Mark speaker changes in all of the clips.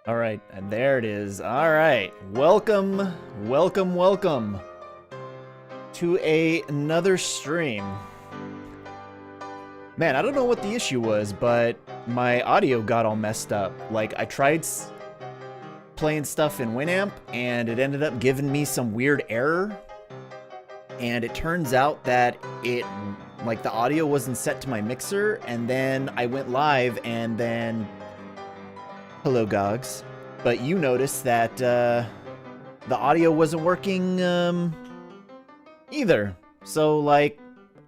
Speaker 1: All right, and there it is. All right, welcome to another stream. Man, I don't know what the issue was, but my audio got all messed up. Like, I tried playing stuff in Winamp, and it ended up giving me some weird error. And it turns out that the audio wasn't set to my mixer, and then I went live, and then... Hello, Gogs. But you noticed that the audio wasn't working either. So, like,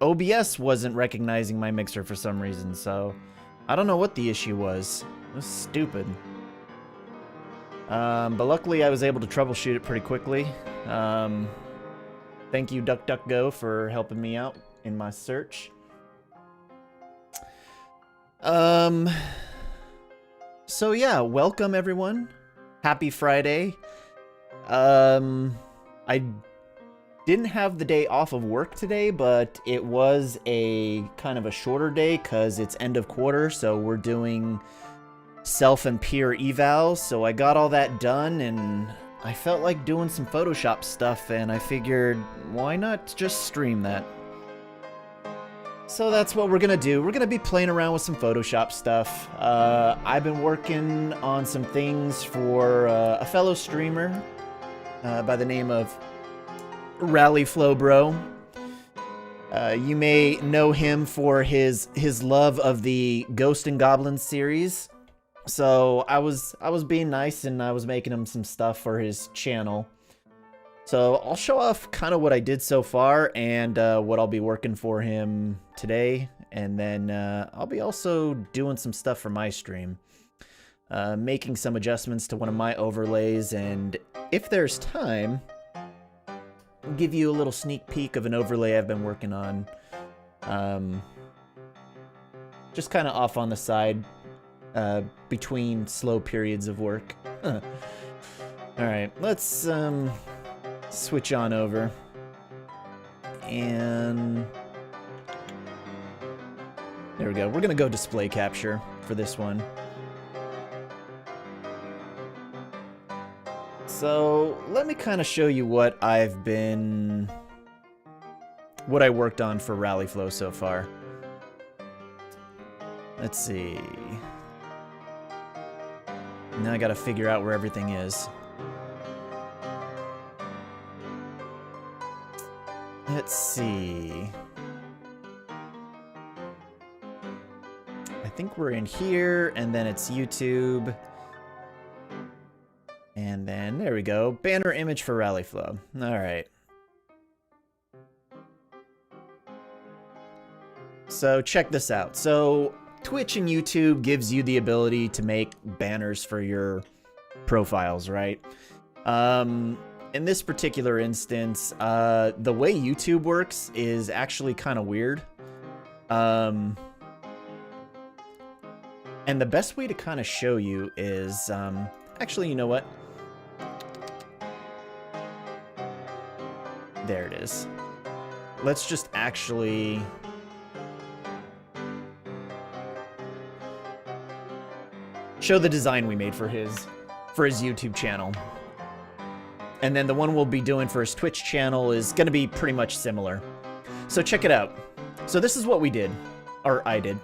Speaker 1: OBS wasn't recognizing my mixer for some reason, so I don't know what the issue was. It was stupid. But luckily I was able to troubleshoot it pretty quickly. Thank you, DuckDuckGo, for helping me out in my search. So yeah, welcome everyone. Happy Friday. I didn't have the day off of work today, but it was a kind of a shorter day because it's end of quarter, so we're doing self and peer evals. So I got all that done, and I felt like doing some Photoshop stuff, and I figured, why not just stream that? So that's what we're gonna do. We're gonna be playing around with some Photoshop stuff. I've been working on some things for a fellow streamer by the name of Rallyflow Bro. You may know him for his love of the Ghost and Goblins series. So I was being nice, and I was making him some stuff for his channel. So I'll show off kind of what I did so far and what I'll be working for him today. And then I'll be also doing some stuff for my stream. Making some adjustments to one of my overlays. And if there's time, I'll give you a little sneak peek of an overlay I've been working on. Just kind of off on the side between slow periods of work. Alright, let's... switch on over, and there we go. We're gonna go display capture for this one. So let me kind of show you what I worked on for Rallyflow so far. Let's see. Now I gotta figure out where everything is. Let's see. I think we're in here, and then it's YouTube. And then, there we go. Banner image for Rallyflow. Alright. So, check this out. So, Twitch and YouTube gives you the ability to make banners for your profiles, right? In this particular instance, the way YouTube works is actually kind of weird. And the best way to kind of show you is, actually, you know what? There it is. Let's just actually... show the design we made for his YouTube channel. And then the one we'll be doing for his Twitch channel is going to be pretty much similar. So check it out. So this is what we did. Or I did.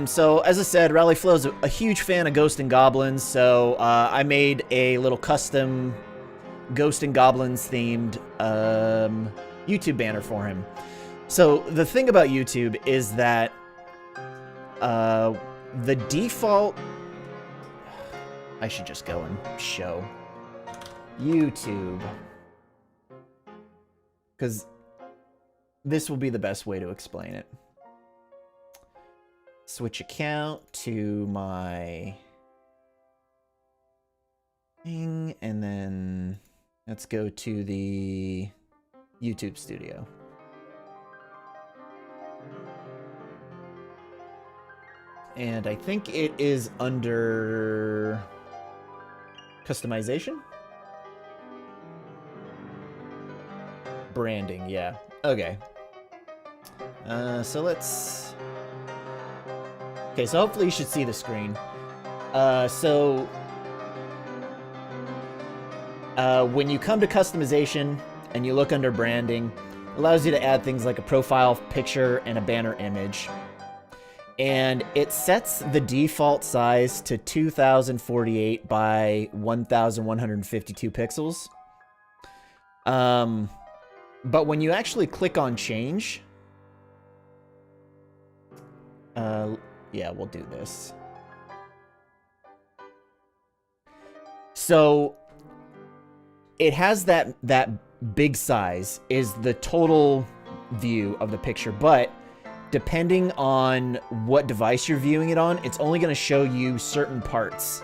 Speaker 1: So as I said, Rallyflow's a huge fan of Ghost and Goblins. So I made a little custom Ghost and Goblins themed YouTube banner for him. So the thing about YouTube is that the default... I should just go and show... YouTube, because this will be the best way to explain it. Switch account to my thing, and then let's go to the YouTube studio. And I think it is under customization? Branding, yeah. Okay. So let's... Okay, so hopefully you should see the screen. When you come to customization and you look under branding, it allows you to add things like a profile picture and a banner image. And it sets the default size to 2048 by 1152 pixels. But when you actually click on change, yeah, we'll do this. So it has that big size is the total view of the picture, but depending on what device you're viewing it on, it's only going to show you certain parts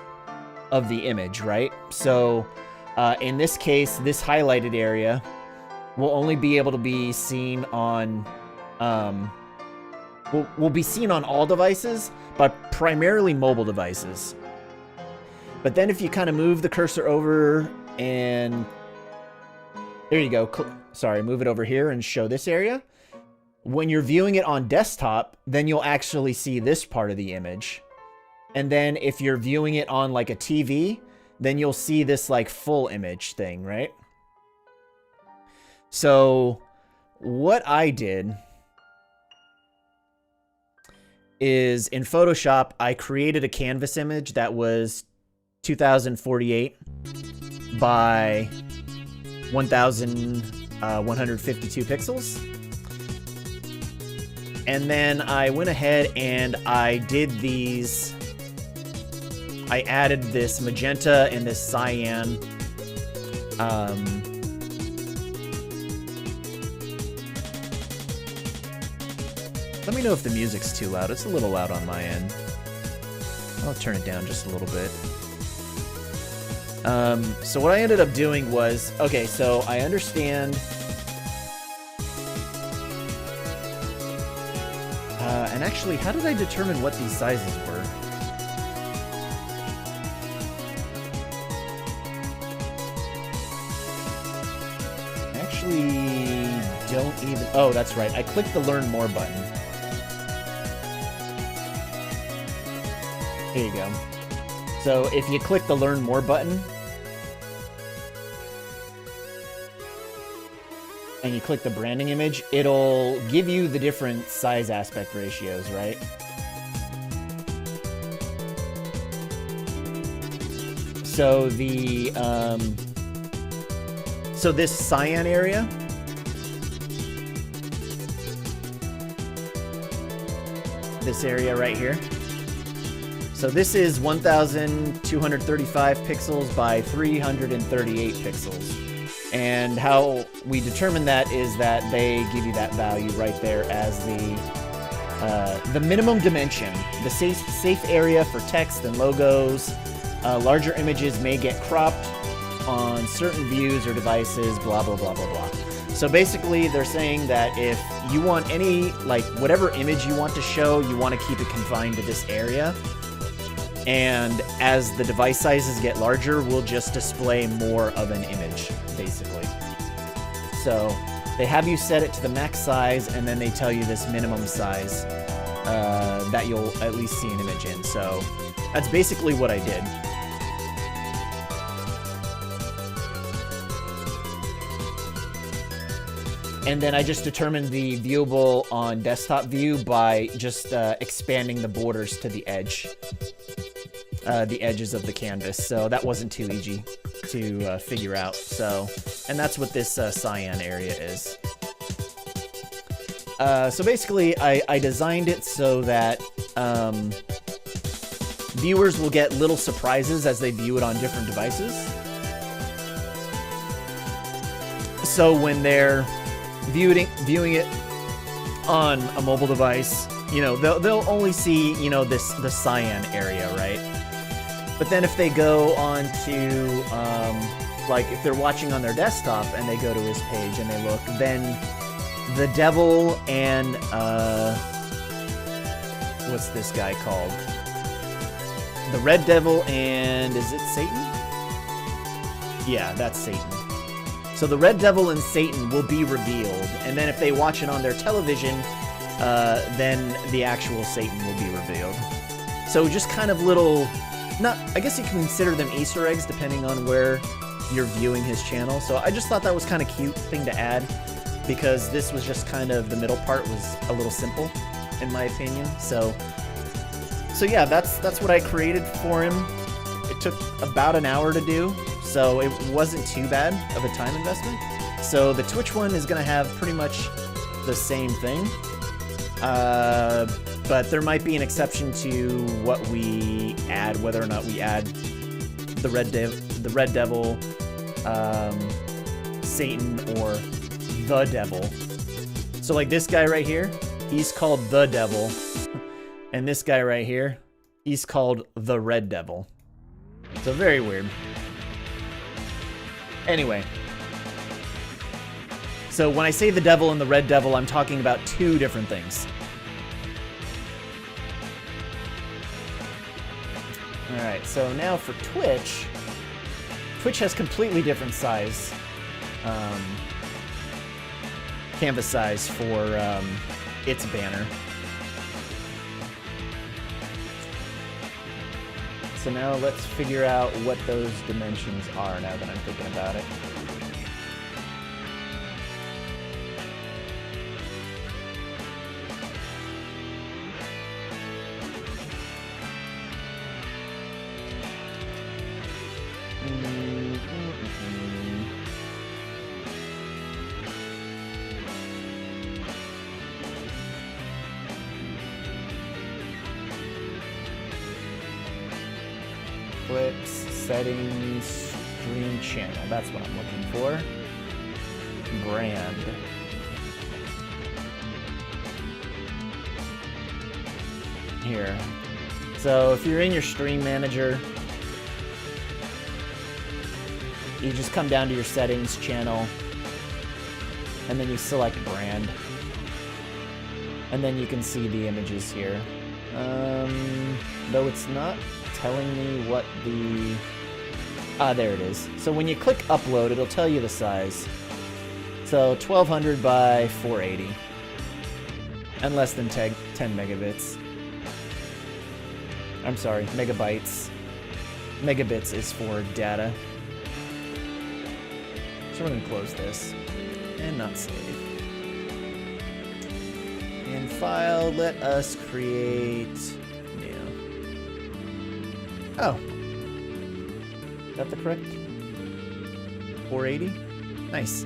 Speaker 1: of the image, right? So in this case, this highlighted area will only be able to be seen on will be seen on all devices, but primarily mobile devices. But then if you kind of move the cursor over and there you go. Sorry, move it over here and show this area. When you're viewing it on desktop, then you'll actually see this part of the image. And then if you're viewing it on like a TV, then you'll see this like full image thing, right? So what I did is in Photoshop, I created a canvas image that was 2048 by 1152 pixels. And then I went ahead and I did these. I added this magenta and this cyan. Let me know if the music's too loud. It's a little loud on my end. I'll turn it down just a little bit. So what I ended up doing was, okay, so I understand. And actually, how did I determine what these sizes were? I actually don't even... Oh, that's right. I clicked the Learn More button. Here you go. So if you click the Learn More button, and you click the branding image, it'll give you the different size aspect ratios, right? So the so this cyan area, this area right here. So this is 1235 pixels by 338 pixels. And how we determine that is that they give you that value right there as the minimum dimension, the safe area for text and logos. Larger images may get cropped on certain views or devices, blah, blah, blah, blah, blah. So basically, they're saying that if you want any, like, whatever image you want to show, you want to keep it confined to this area. And as the device sizes get larger, we'll just display more of an image, basically. So they have you set it to the max size, and then they tell you this minimum size that you'll at least see an image in. So that's basically what I did. And then I just determined the viewable on desktop view by just expanding the borders to the edge. The edges of the canvas, so that wasn't too easy to figure out. So, and that's what this cyan area is. So basically, I designed it so that viewers will get little surprises as they view it on different devices. So when they're viewing it on a mobile device, you know, they'll only see, you know, the cyan area, right? But then if they go on to, like, if they're watching on their desktop and they go to his page and they look, then the devil and, what's this guy called? The red devil and, is it Satan? Yeah, that's Satan. So the red devil and Satan will be revealed, and then if they watch it on their television, then the actual Satan will be revealed. So just kind of little not, I guess you can consider them Easter eggs depending on where you're viewing his channel. So I just thought that was kind of cute thing to add, because this was just kind of, the middle part was a little simple, in my opinion. So yeah, that's what I created for him. It took about an hour to do, so it wasn't too bad of a time investment. So the Twitch one is going to have pretty much the same thing, but there might be an exception to what we add, whether or not we add the Red Devil, Satan, or the Devil. So like this guy right here, he's called the Devil, and this guy right here, he's called the Red Devil. So very weird. Anyway. So when I say the Devil and the Red Devil, I'm talking about two different things. Alright, so now for Twitch. Twitch has completely different size. Canvas size for its banner. So now let's figure out what those dimensions are now that I'm thinking about it. Clips, settings, stream channel. That's what I'm looking for. Brand. Here. So if you're in your stream manager, you just come down to your settings channel, and then you select brand. And then you can see the images here. Though it's not telling me what the... there it is. So when you click upload, it'll tell you the size. So 1200 by 480. And less than 10 megabits. I'm sorry, megabytes. Megabits is for data. So we're going to close this. And not save. In file, let us create... Oh. Is that the correct? 480? Nice.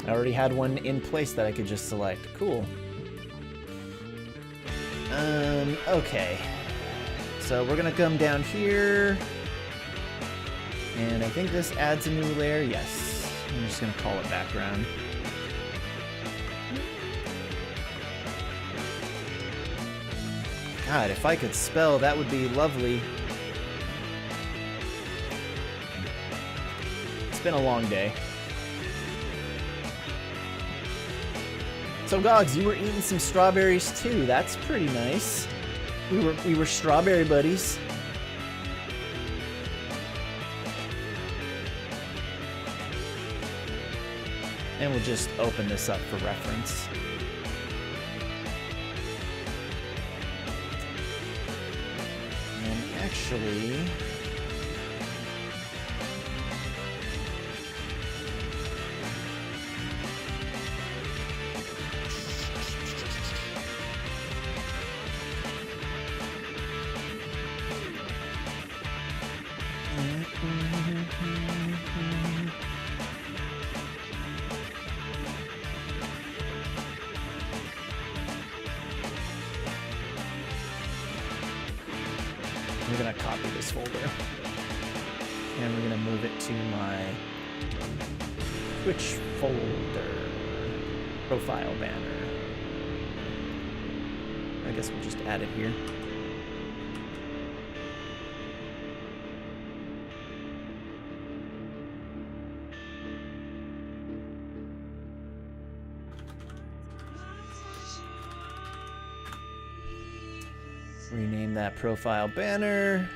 Speaker 1: I already had one in place that I could just select. Cool. Okay. So we're gonna come down here. And I think this adds a new layer. Yes. I'm just gonna call it background. God, if I could spell, that would be lovely. It's been a long day. So Gogs, you were eating some strawberries too. That's pretty nice. We were strawberry buddies. And we'll just open this up for reference. Actually, we're going to copy this folder, and we're going to move it to my Twitch folder, profile banner. I guess we'll just add it here. Rename that profile banner.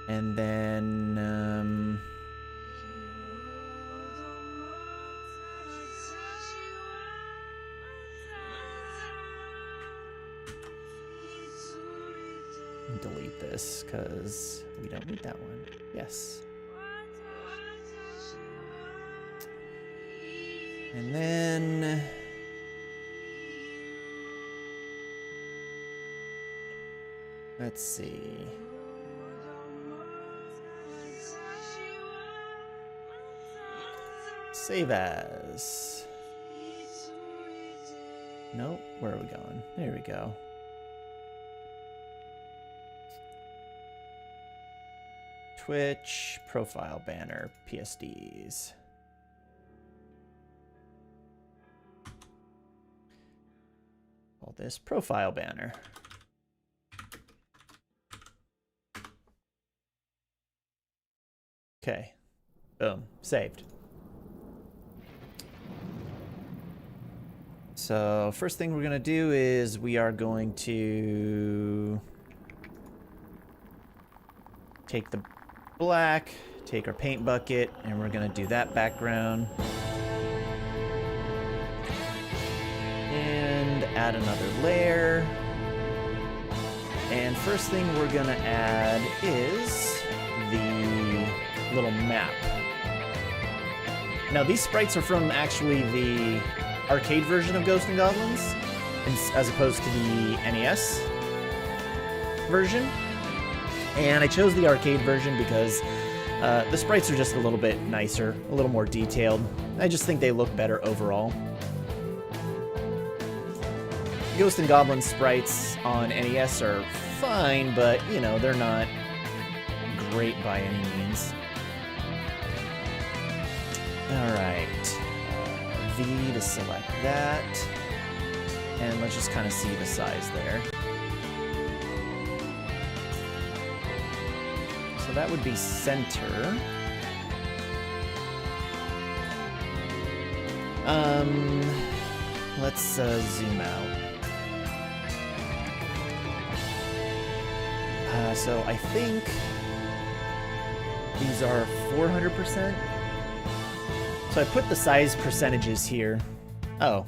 Speaker 1: And then, delete this because we don't need that one. Yes. And then let's see. Save as. Nope, where are we going? There we go. Twitch, profile banner, PSDs. Call this profile banner. Okay, boom, saved. So first thing we're gonna do is we are going to take the black, take our paint bucket, and we're gonna do that background. And add another layer. And first thing we're gonna add is the little map. Now these sprites are from actually the arcade version of Ghosts and Goblins, as opposed to the NES version. And I chose the arcade version because the sprites are just a little bit nicer, a little more detailed. I just think they look better overall. Ghosts and Goblins sprites on NES are fine, but, you know, they're not great by any means. Alright. V to select that. And let's just kind of see the size there. So that would be center. Let's zoom out. So I think these are 400%. So I put the size percentages here. Oh.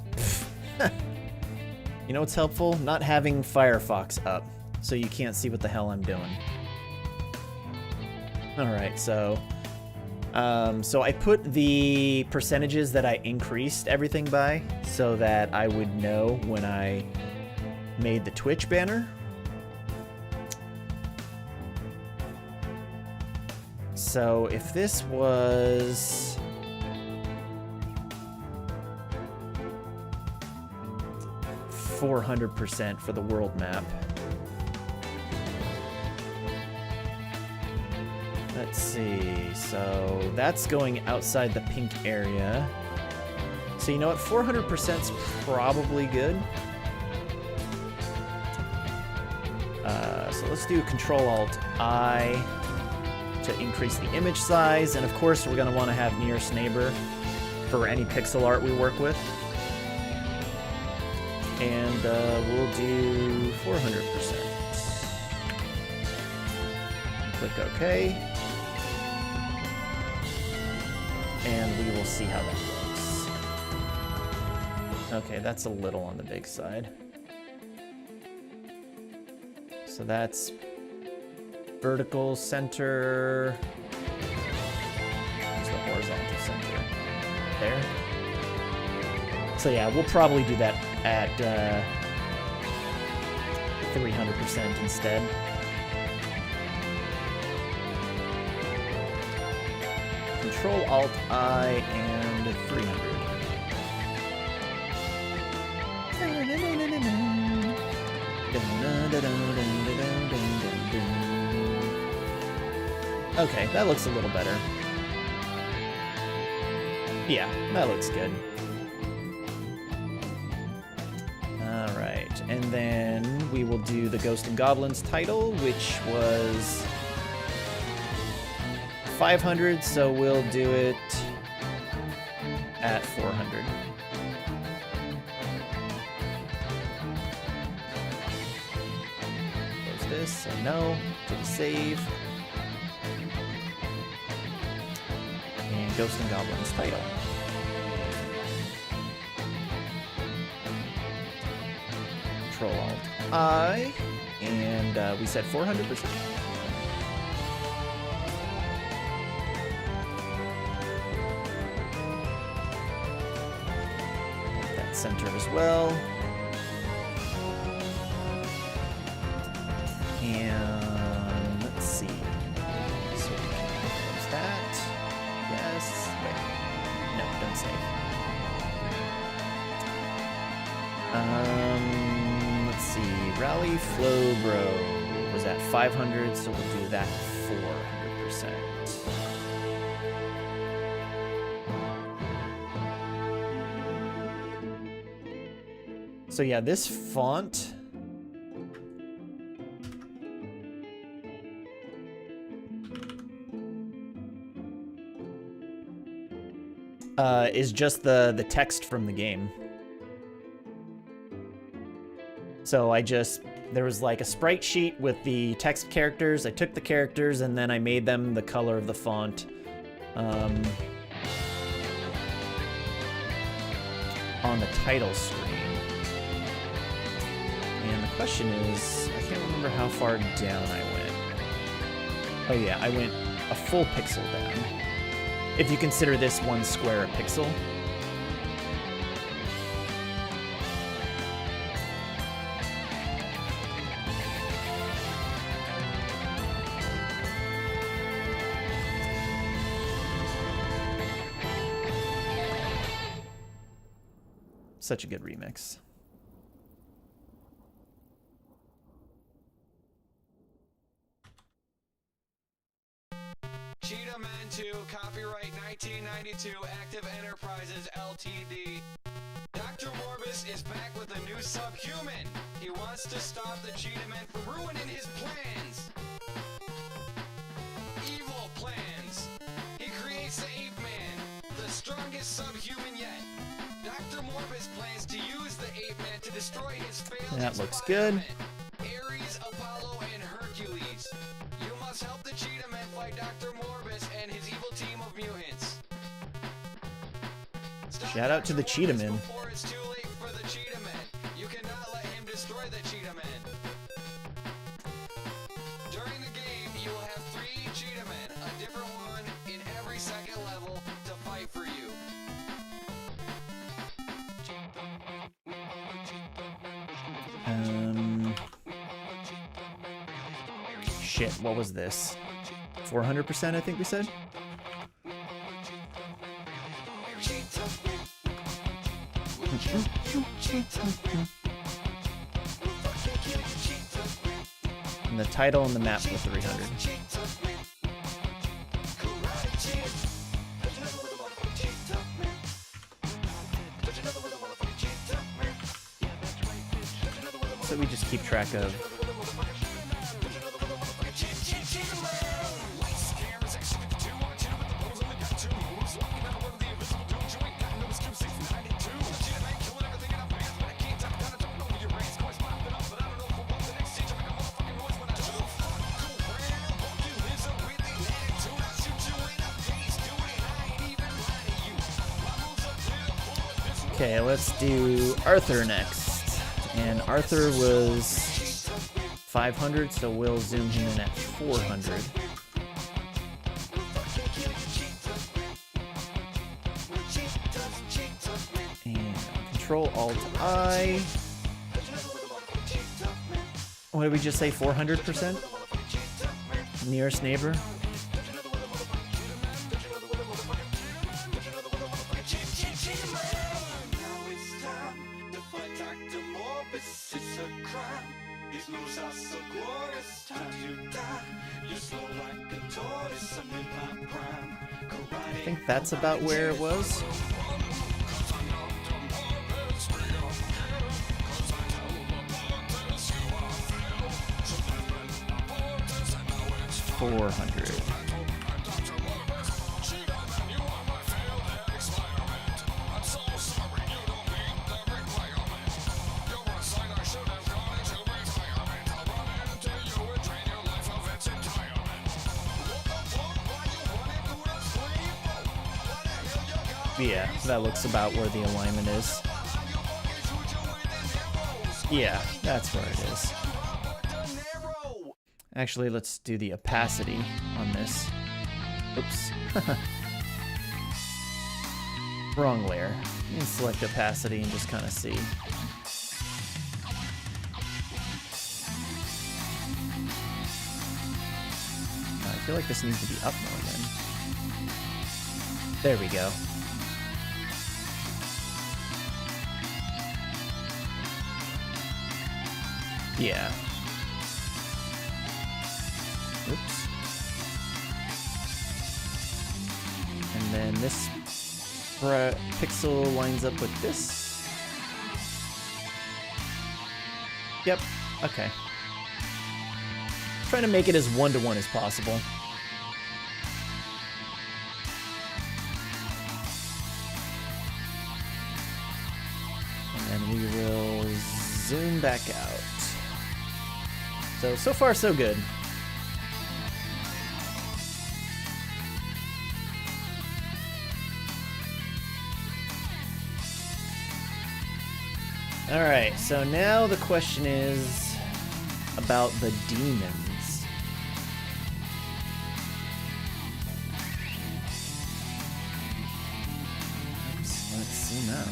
Speaker 1: You know what's helpful? Not having Firefox up, so you can't see what the hell I'm doing. Alright, so I put the percentages that I increased everything by so that I would know when I made the Twitch banner. So if this was 400% for the world map. Let's see, so that's going outside the pink area. So you know what, 400% is probably good. So let's do Control-Alt-I to increase the image size, and of course we're going to want to have nearest neighbor for any pixel art we work with. And we'll do 400%. Click OK. And we will see how that looks. Okay, that's a little on the big side. So that's vertical center. What's the horizontal center? There. So yeah, we'll probably do that at 300% instead. Control-Alt-I and 300. Okay, that looks a little better. Yeah, that looks good. Alright, and then we will do the Ghosts and Goblins title, which was 500, so we'll do it at 400. Close this, say no, to the save. And Ghosts and Goblins title. Control-Alt-I, And we said 400%. That center as well. And let's see. So we can close that. Yes. Wait. No, don't save. Let's see. Rally Flow Bro was at 500, so we'll do that 400%. So yeah, this font is just the text from the game. So there was like a sprite sheet with the text characters. I took the characters and then I made them the color of the font. On the title screen. And the question is, I can't remember how far down I went. Oh yeah, I went a full pixel down. If you consider this one square a pixel. Such a good remix.
Speaker 2: Cheetah Man 2, copyright 1992, Active Enterprises Ltd. Dr. Morbus is back with a new subhuman. He wants to stop the Cheetah Man from ruining his plans. Evil plans. He creates the Ape Man, the strongest subhuman yet. Dr. Morbus plans to use the Ape Man to destroy his failed
Speaker 1: That looks good.
Speaker 2: Ares, Apollo, and Hercules. You must help the Cheetah Man fight Dr. Morbus and his evil team of mutants.
Speaker 1: Shout out to the Cheetah Man.
Speaker 2: Before it's too late for the Cheetah Man. You cannot let him destroy the Cheetah Man. During the game, you will have 3 Cheetah Men, a different one in every second level, to fight for you.
Speaker 1: Shit, what was this? 400%, I think we said? And the title and the map were 300. So we just keep track of. Okay, let's do Arthur next. And Arthur was 500, so we'll zoom him in at 400. And Control-Alt-I. What did we just say, 400%? Nearest neighbor? I think that's about where it was. $400. Yeah, that looks about where the alignment is. Yeah, that's where it is. Actually, let's do the opacity on this. Oops. Wrong layer. You can select opacity and just kind of see. I feel like this needs to be up more then. There we go. Yeah. Oops. And then this pixel lines up with this. Yep. Okay. Trying to make it as one-to-one as possible. And then we will zoom back out. So far so good. Alright, so now the question is about the demons. Oops, let's zoom out.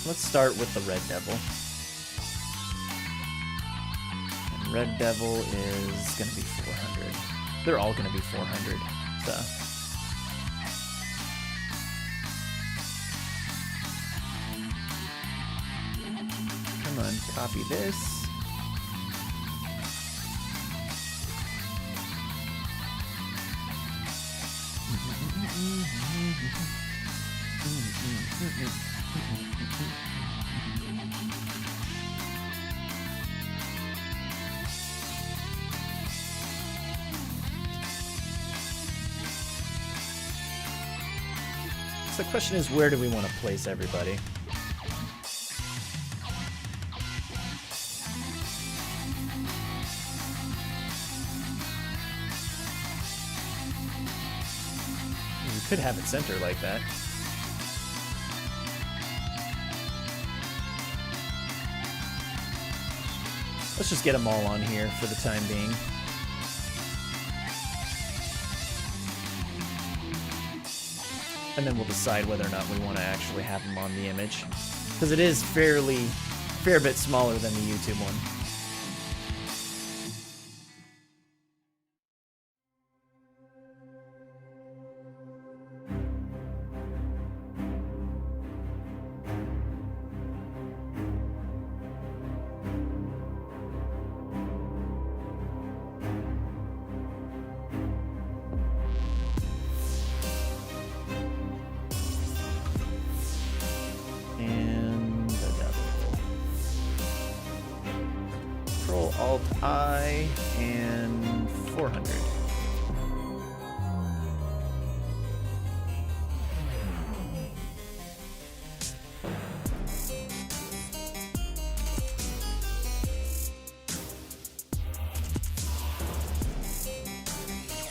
Speaker 1: Let's start with the Red Devil. And Red Devil is going to be 400. They're all going to be 400, so... Come on, copy this. So the question is, where do we want to place everybody? You could have it center like that. Let's just get them all on here for the time being. And then we'll decide whether or not we want to actually have them on the image. Because it is fair bit smaller than the YouTube one. Alt-I and 400.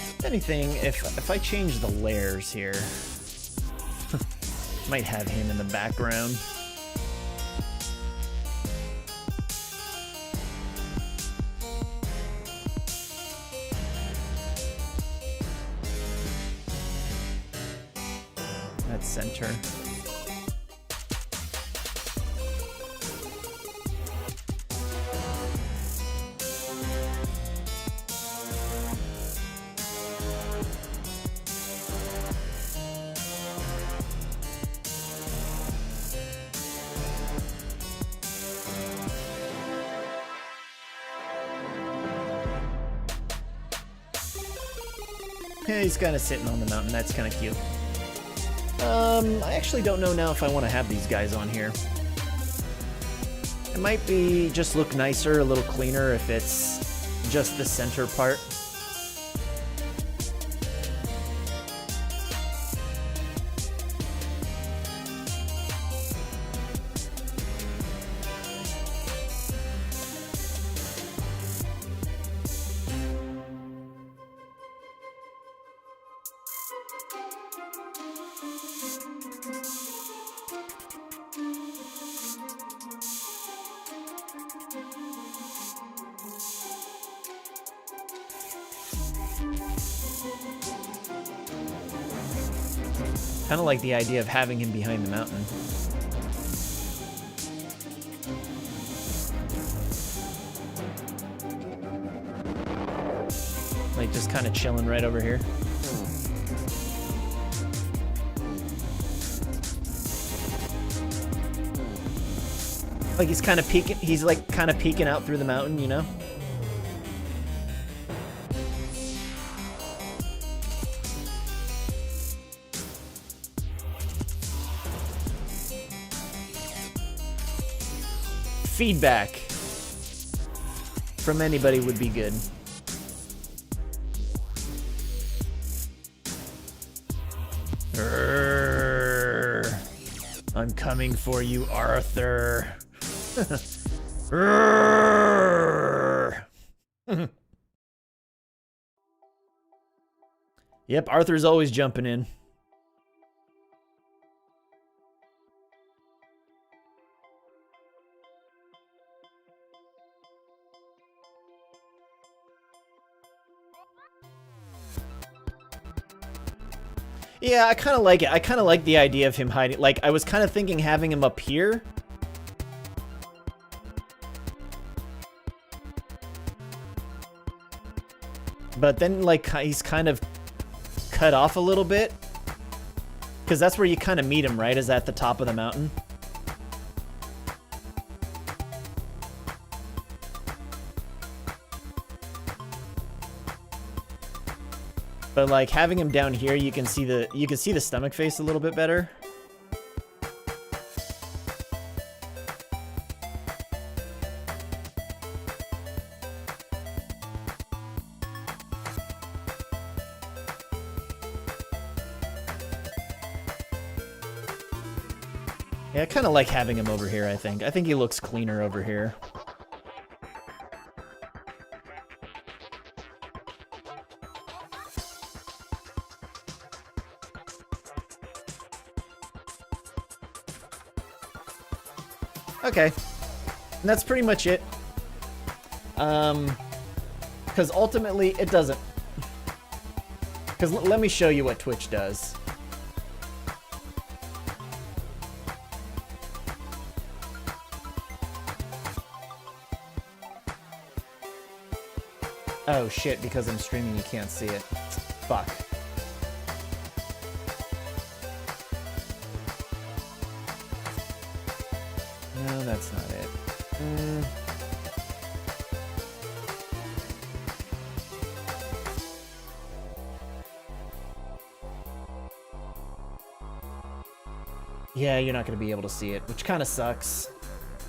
Speaker 1: If anything, if I change the layers here, might have him in the background. Center. Yeah, he's kind of sitting on the mountain. That's kind of cute. I actually don't know now if I want to have these guys on here. It might be just look nicer, a little cleaner if it's just the center part. Kind of like the idea of having him behind the mountain. Like just kind of chilling right over here. Like he's kind of peeking. He's like kind of peeking out through the mountain, you know. Feedback from anybody would be good. I'm coming for you, Arthur. Yep, Arthur's always jumping in. Yeah, I kind of like it. I kind of like the idea of him hiding. Like, I was kind of thinking having him up here. But then, like, he's kind of cut off a little bit. Because that's where you kind of meet him, right? Is at the top of the mountain. But like having him down here, you can see the stomach face a little bit better. Yeah, I kind of like having him over here, I think. I think he looks cleaner over here. Okay, and that's pretty much it. Because ultimately it doesn't. Because let me show you what Twitch does. Oh shit, because I'm streaming you can't see it. Fuck. No, that's not it. Yeah, you're not going to be able to see it, which kind of sucks,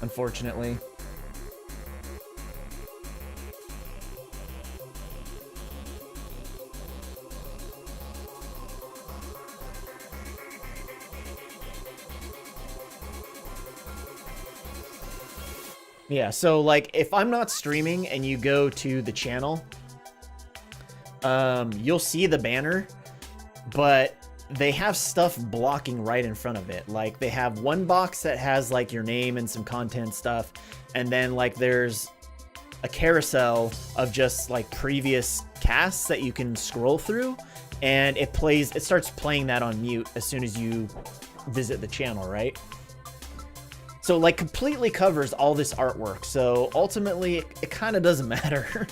Speaker 1: unfortunately. Yeah, so like if I'm not streaming and you go to the channel, you'll see the banner, but they have stuff blocking right in front of it. Like they have one box that has like your name and some content stuff, and then like there's a carousel of just like previous casts that you can scroll through, and it starts playing that on mute as soon as you visit the channel, right? So like completely covers all this artwork. So ultimately it kind of doesn't matter.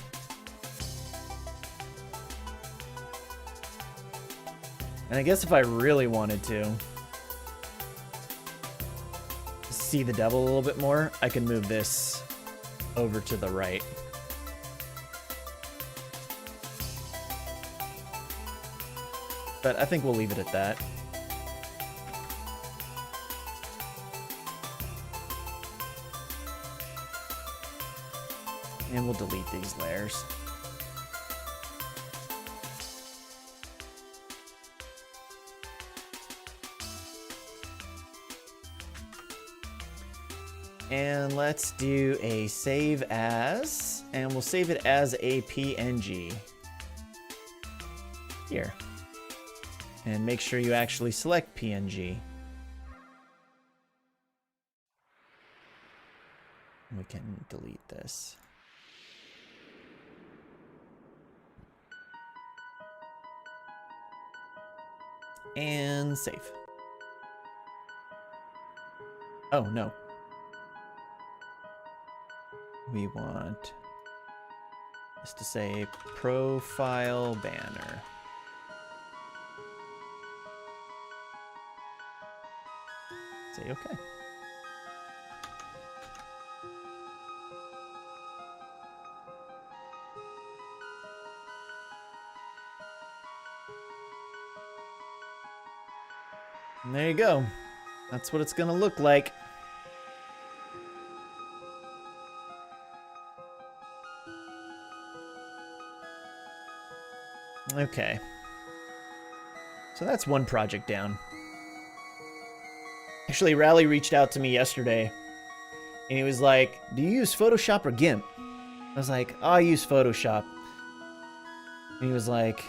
Speaker 1: And I guess if I really wanted to see the devil a little bit more, I can move this over to the right. But I think we'll leave it at that. And we'll delete these layers. And let's do a save as, and we'll save it as a PNG. Here. And make sure you actually select PNG. We can delete this. And save. Oh, no. We want this to say profile banner. Say okay. And there you go. That's what it's gonna look like. Okay. So that's one project down. Actually, Rally reached out to me yesterday, and he was like, do you use Photoshop or GIMP? I was like, oh, I use Photoshop. And he was like,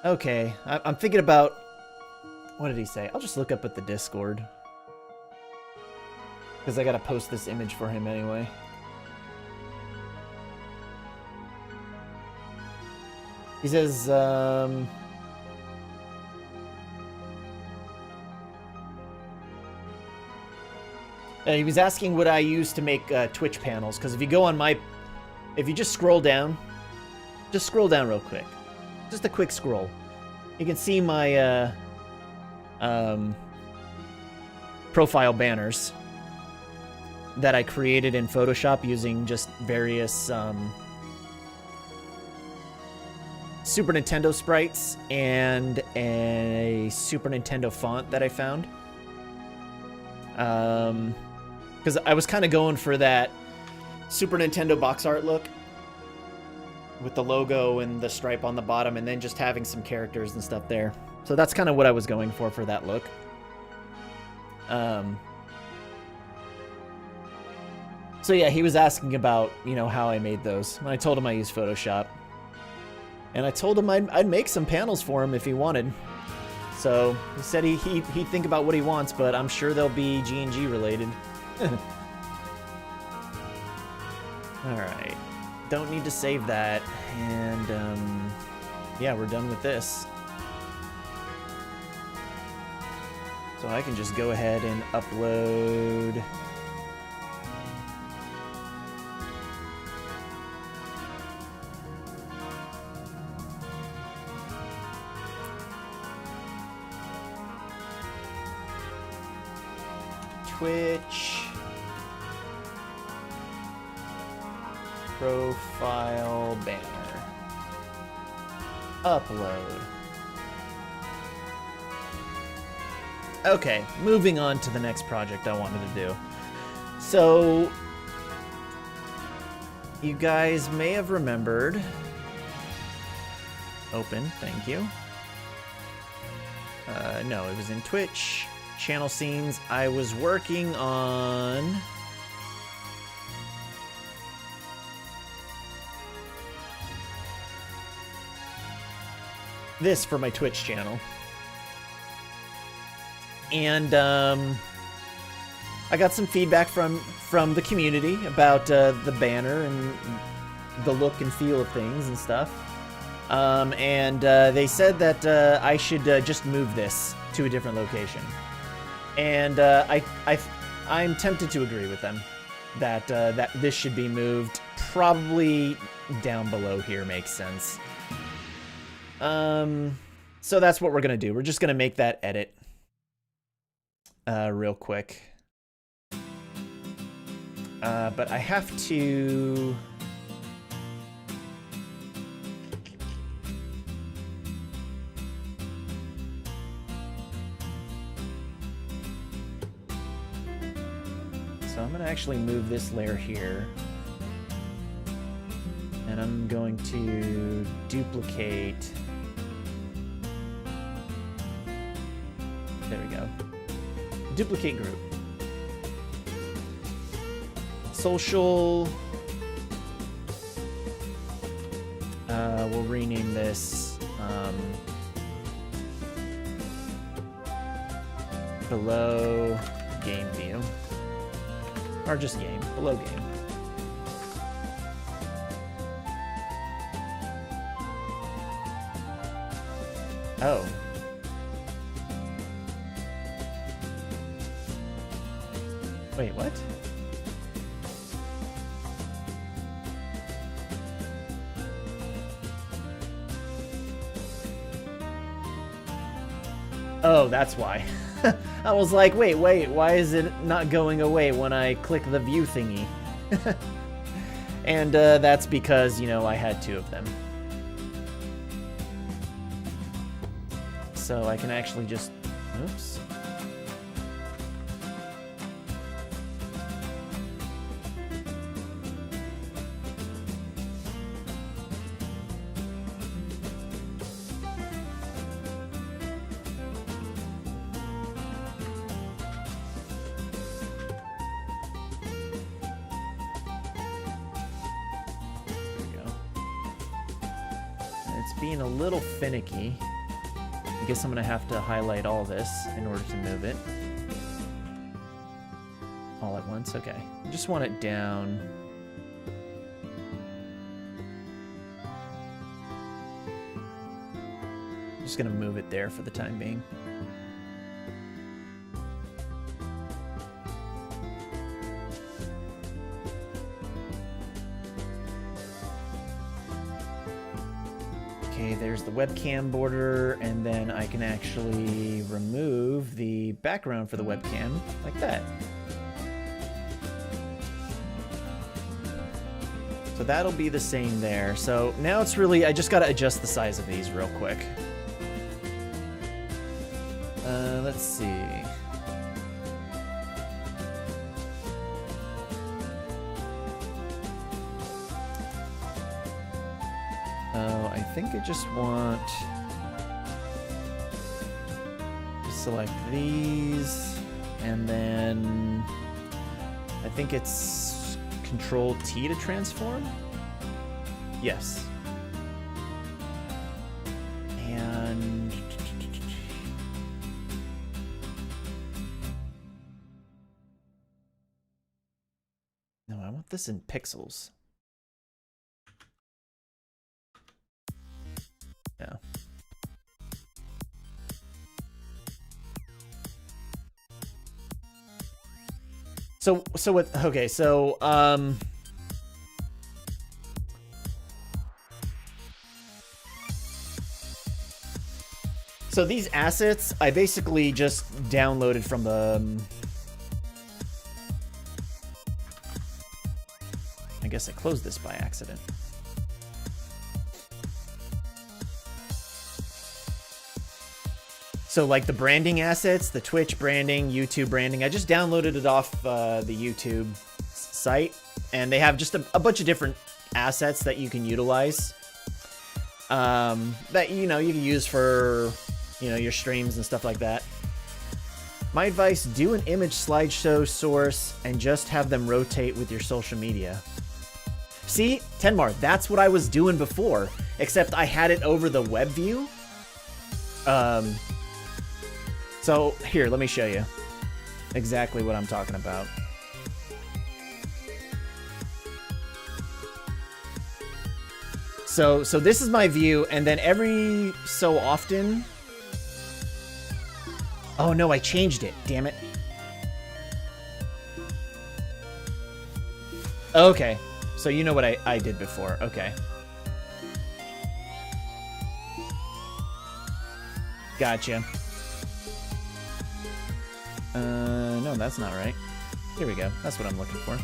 Speaker 1: okay, I'm thinking about, what did he say? I'll just look up at the Discord. Because I gotta post this image for him anyway. He says, he was asking what I use to make Twitch panels, because if you go on my... If you just scroll down real quick. Just a quick scroll. You can see my profile banners that I created in Photoshop using just various Super Nintendo sprites and a Super Nintendo font that I found. Because I was kind of going for that Super Nintendo box art look with the logo and the stripe on the bottom, and then just having some characters and stuff there. So that's kind of what I was going for that look. So yeah, he was asking about, you know, how I made those. And I told him I use Photoshop. And I told him I'd make some panels for him if he wanted. So he said he'd think about what he wants, but I'm sure they'll be G&G related. Alright. Don't need to save that. And yeah, we're done with this. So I can just go ahead and upload... Twitch profile banner upload. Okay, moving on to the next project I wanted to do. So you guys may have remembered. Open, thank you. No, it was in Twitch. Channel scenes. I was working on this for my Twitch channel. And I got some feedback from the community about the banner and the look and feel of things and stuff. And they said that I should just move this to a different location. And I'm tempted to agree with them that that this should be moved probably down below here. Makes sense. So that's what we're gonna do. We're just gonna make that edit real quick. But I have to. So I'm going to actually move this layer here. And I'm going to duplicate. There we go. Duplicate group. Social. We'll rename this below game view. Or just game, below game. Oh. Wait, what? Oh, that's why. I was like, wait, why is it not going away when I click the view thingy? And that's because, you know, I had 2 of them. So I can actually just... Oops. Being a little finicky. I guess I'm gonna have to highlight all this in order to move it all at once. Okay, I just want it down. Just gonna move it there for the time being. Okay, there's the webcam border, and then I can actually remove the background for the webcam like that. So that'll be the same there. So now it's really, I just gotta adjust the size of these real quick. Let's see. I think I just want to select these, and then I think it's Control T to transform. Yes. And no, I want this in pixels. Yeah. So with, okay, so so these assets I basically just downloaded from the I guess I closed this by accident. So like the branding assets, the Twitch branding, YouTube branding, I just downloaded it off the YouTube site, and they have just a bunch of different assets that you can utilize. That, you know, you can use for, you know, your streams and stuff like that. My advice, do an image slideshow source and just have them rotate with your social media. See, Tenmar, that's what I was doing before, except I had it over the web view. So here, let me show you exactly what I'm talking about. So this is my view, and then every so often... Oh no, I changed it, damn it. Okay, so you know what I did before, okay. Gotcha. No, that's not right. Here we go. That's what I'm looking for.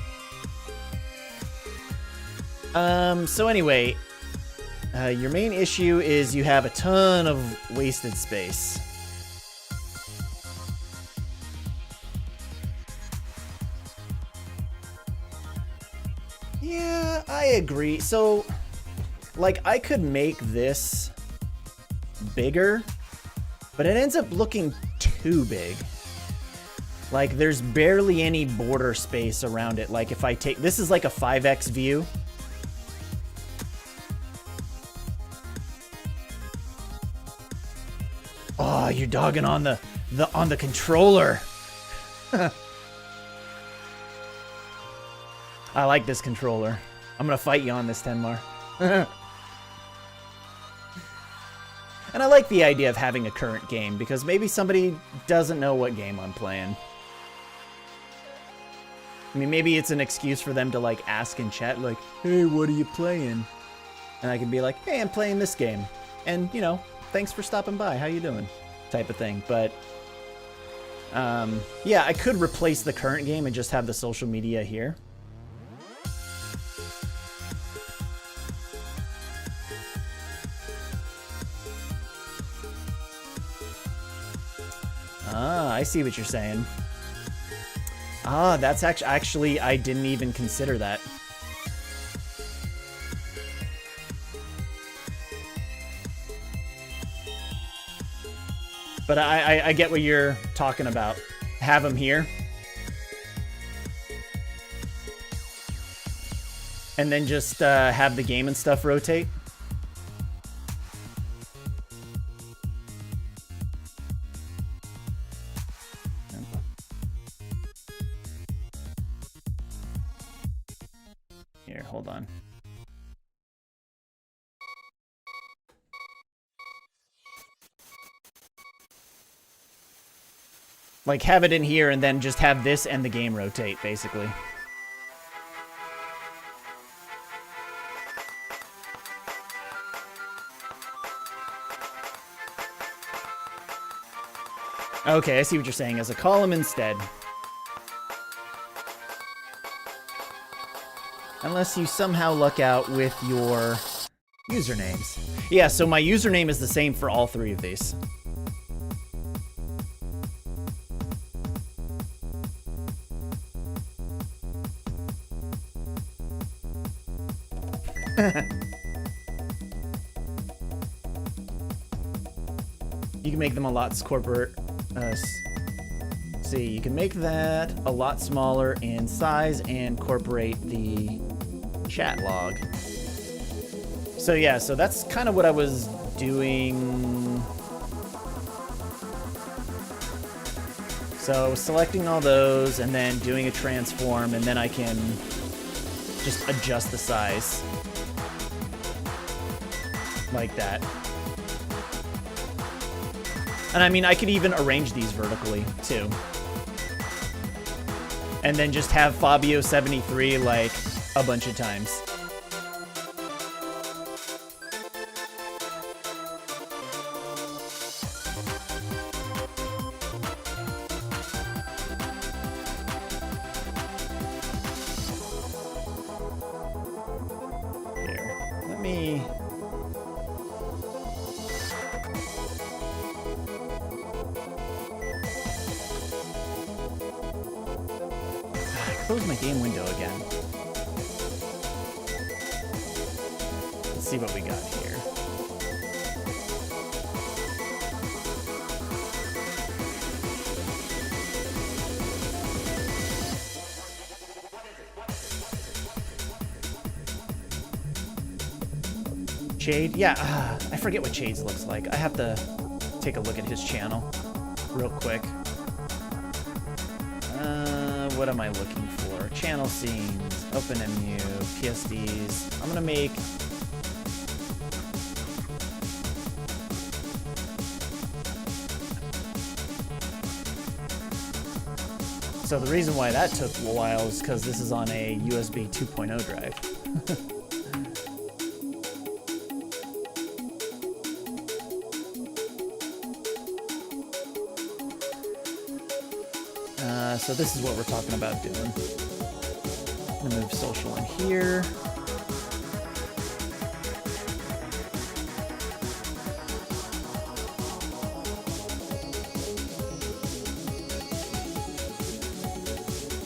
Speaker 1: So anyway, your main issue is you have a ton of wasted space. Yeah, I agree. So, like, I could make this bigger, but it ends up looking too big. Like, there's barely any border space around it. Like, if I take... This is like a 5x view. Oh, you're dogging on the controller. I like this controller. I'm gonna fight you on this, Tenmar. And I like the idea of having a current game, because maybe somebody doesn't know what game I'm playing. I mean, maybe it's an excuse for them to, like, ask in chat, like, hey, what are you playing? And I can be like, hey, I'm playing this game. And, you know, thanks for stopping by. How you doing? Type of thing. But, yeah, I could replace the current game and just have the social media here. Ah, I see what you're saying. Ah, that's actually, I didn't even consider that. But I get what you're talking about. Have them here. And then just have the game and stuff rotate. Here, hold on. Like, have it in here and then just have this and the game rotate, basically. Okay, I see what you're saying, as a column instead. Unless you somehow luck out with your usernames. Yeah, so my username is the same for all three of these. You can make them a lot corporate. See, you can make that a lot smaller in size and incorporate the chat log. So yeah, so that's kind of what I was doing. So selecting all those and then doing a transform, and then I can just adjust the size like that. And I mean, I could even arrange these vertically too. And then just have Fabio 73 like a bunch of times. Here, let me... close my game window again. Let's see what we got here. Chade? Yeah, I forget what Chade's looks like. I have to take a look at his channel real quick. What am I looking for? Channel scenes, OpenMU, PSDs. I'm gonna make... So the reason why that took a while is because this is on a USB 2.0 drive. So this is what we're talking about doing. I'm gonna move social in here.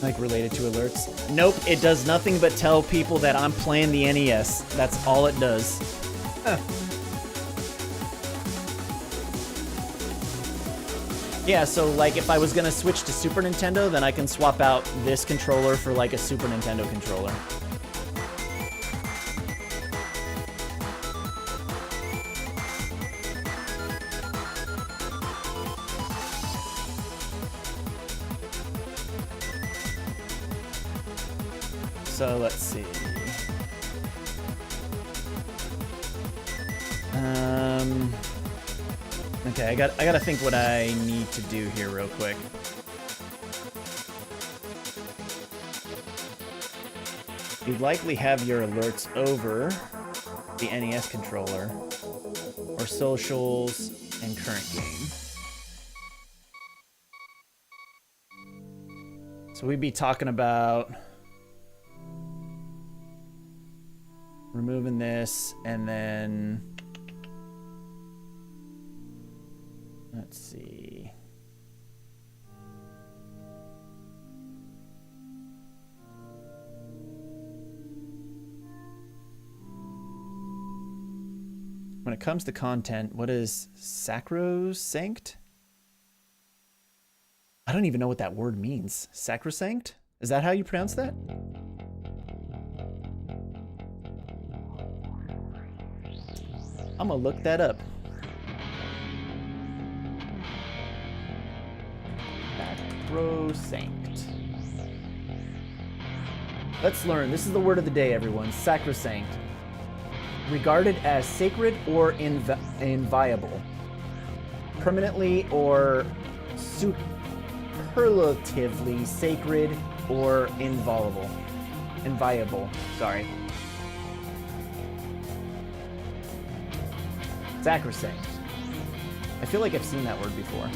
Speaker 1: Like related to alerts. Nope, it does nothing but tell people that I'm playing the NES. That's all it does. Huh. Yeah, so like if I was gonna switch to Super Nintendo, then I can swap out this controller for like a Super Nintendo controller. So let's see. Okay, I gotta think what I need to do here real quick. You'd likely have your alerts over the NES controller or socials and current game. So we'd be talking about removing this and then let's see. When it comes to content, what is sacrosanct? I don't even know what that word means. Sacrosanct? Is that how you pronounce that? I'm gonna look that up. Sacrosanct. Let's learn. This is the word of the day, everyone. Sacrosanct. Regarded as sacred or inviolable. Permanently or superlatively sacred or inviolable. Inviolable, sorry. Sacrosanct. I feel like I've seen that word before.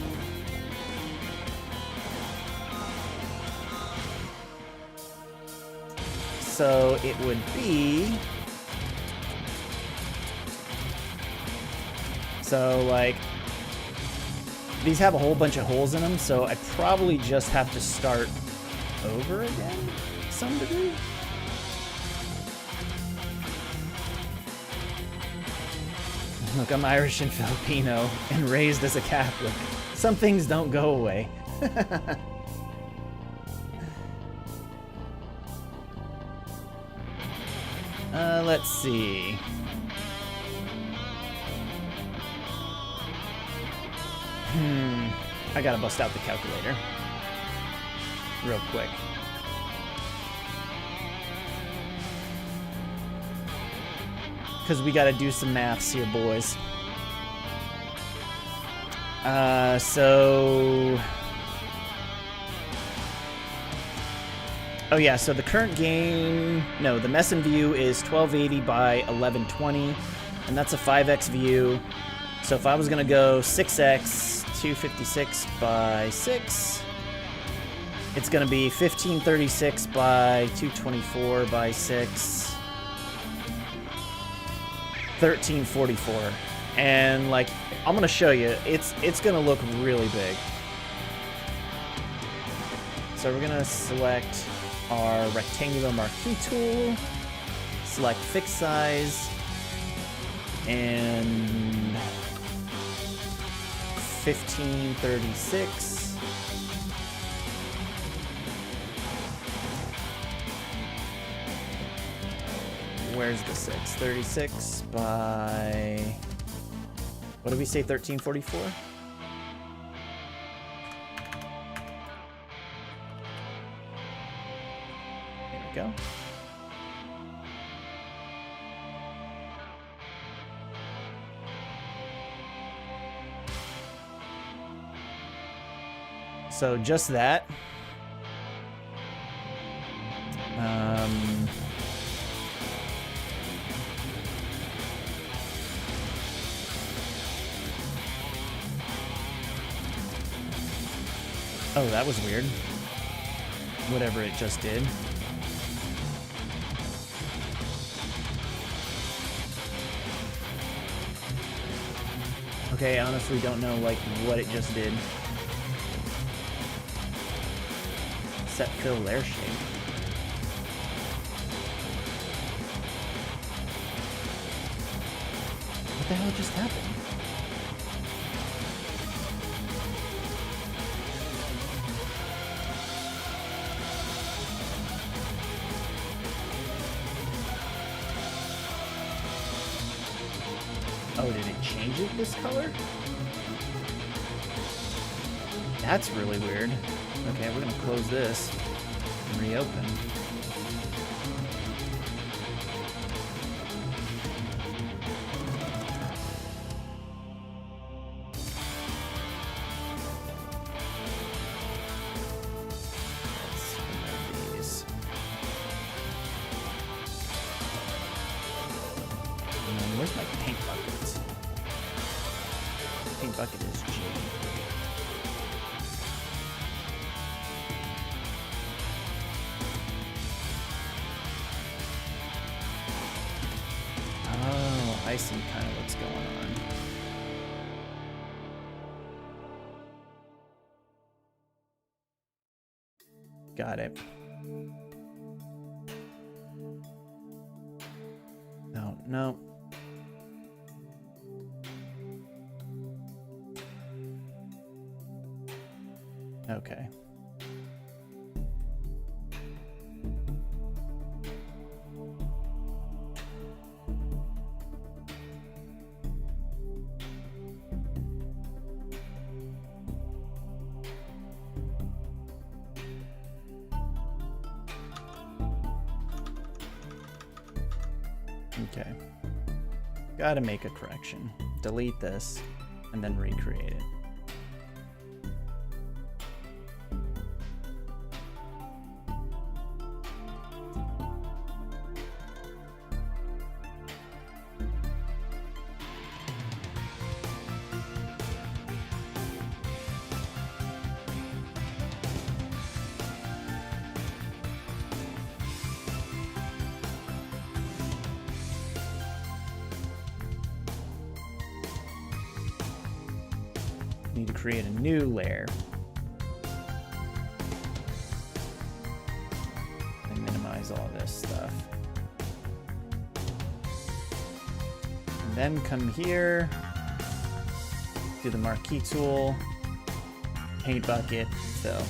Speaker 1: So it would be... So, like, these have a whole bunch of holes in them, so I probably just have to start over again to some degree. Look, I'm Irish and Filipino and raised as a Catholic. Some things don't go away. Let's see. I gotta bust out the calculator real quick. Because we gotta do some maths here, boys. Oh yeah, so the current game... No, the mess and view is 1280 by 1120, and that's a 5x view. So if I was gonna go 6x, 256 by 6, it's gonna be 1536 by 224 by 6, 1344. And like, I'm gonna show you, it's gonna look really big. So we're gonna select our rectangular marquee tool, select fixed size, and 1536. Where's the 6? 36 by... What did we say, 1344? There we go. So just that. Oh, that was weird. Whatever it just did. Okay, I honestly don't know, like, what it just did. Set fill layer shape. What the hell just happened? Oh, did it change it this color? That's really weird. Okay, we're gonna close this and reopen. Let's remove these. bucket is G. Oh, I see kind of what's going on. Got it. No, no. Okay. Okay. Gotta make a correction. Delete this and then recreate it. Need to create a new layer and minimize all this stuff. And then come here, do the marquee tool, paint bucket, fill.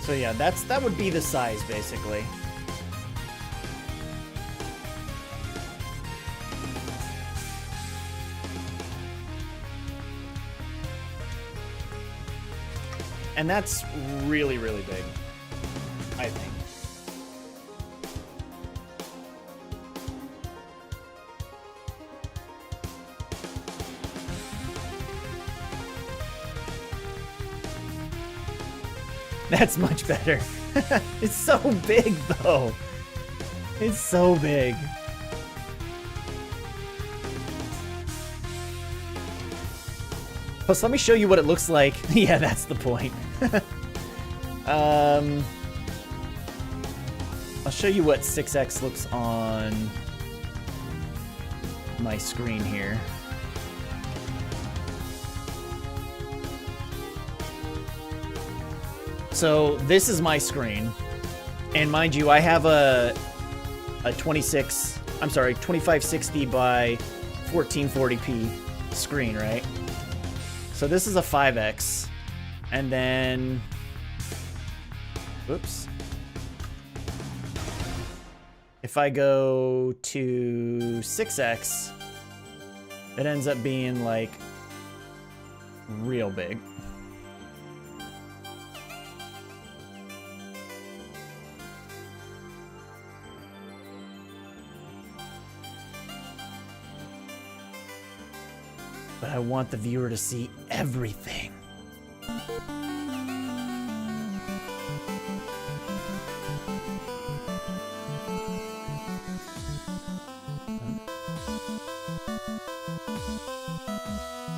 Speaker 1: So yeah, that would be the size basically. And that's really, really big, I think. That's much better. It's so big, though. It's so big. Plus, let me show you what it looks like. Yeah, that's the point. I'll show you what 6x looks on my screen here. So this is my screen, and mind you, I have a 2560 by 1440p screen, right? So this is a 5x, and then, whoops. If I go to 6x, it ends up being like real big. But I want the viewer to see everything.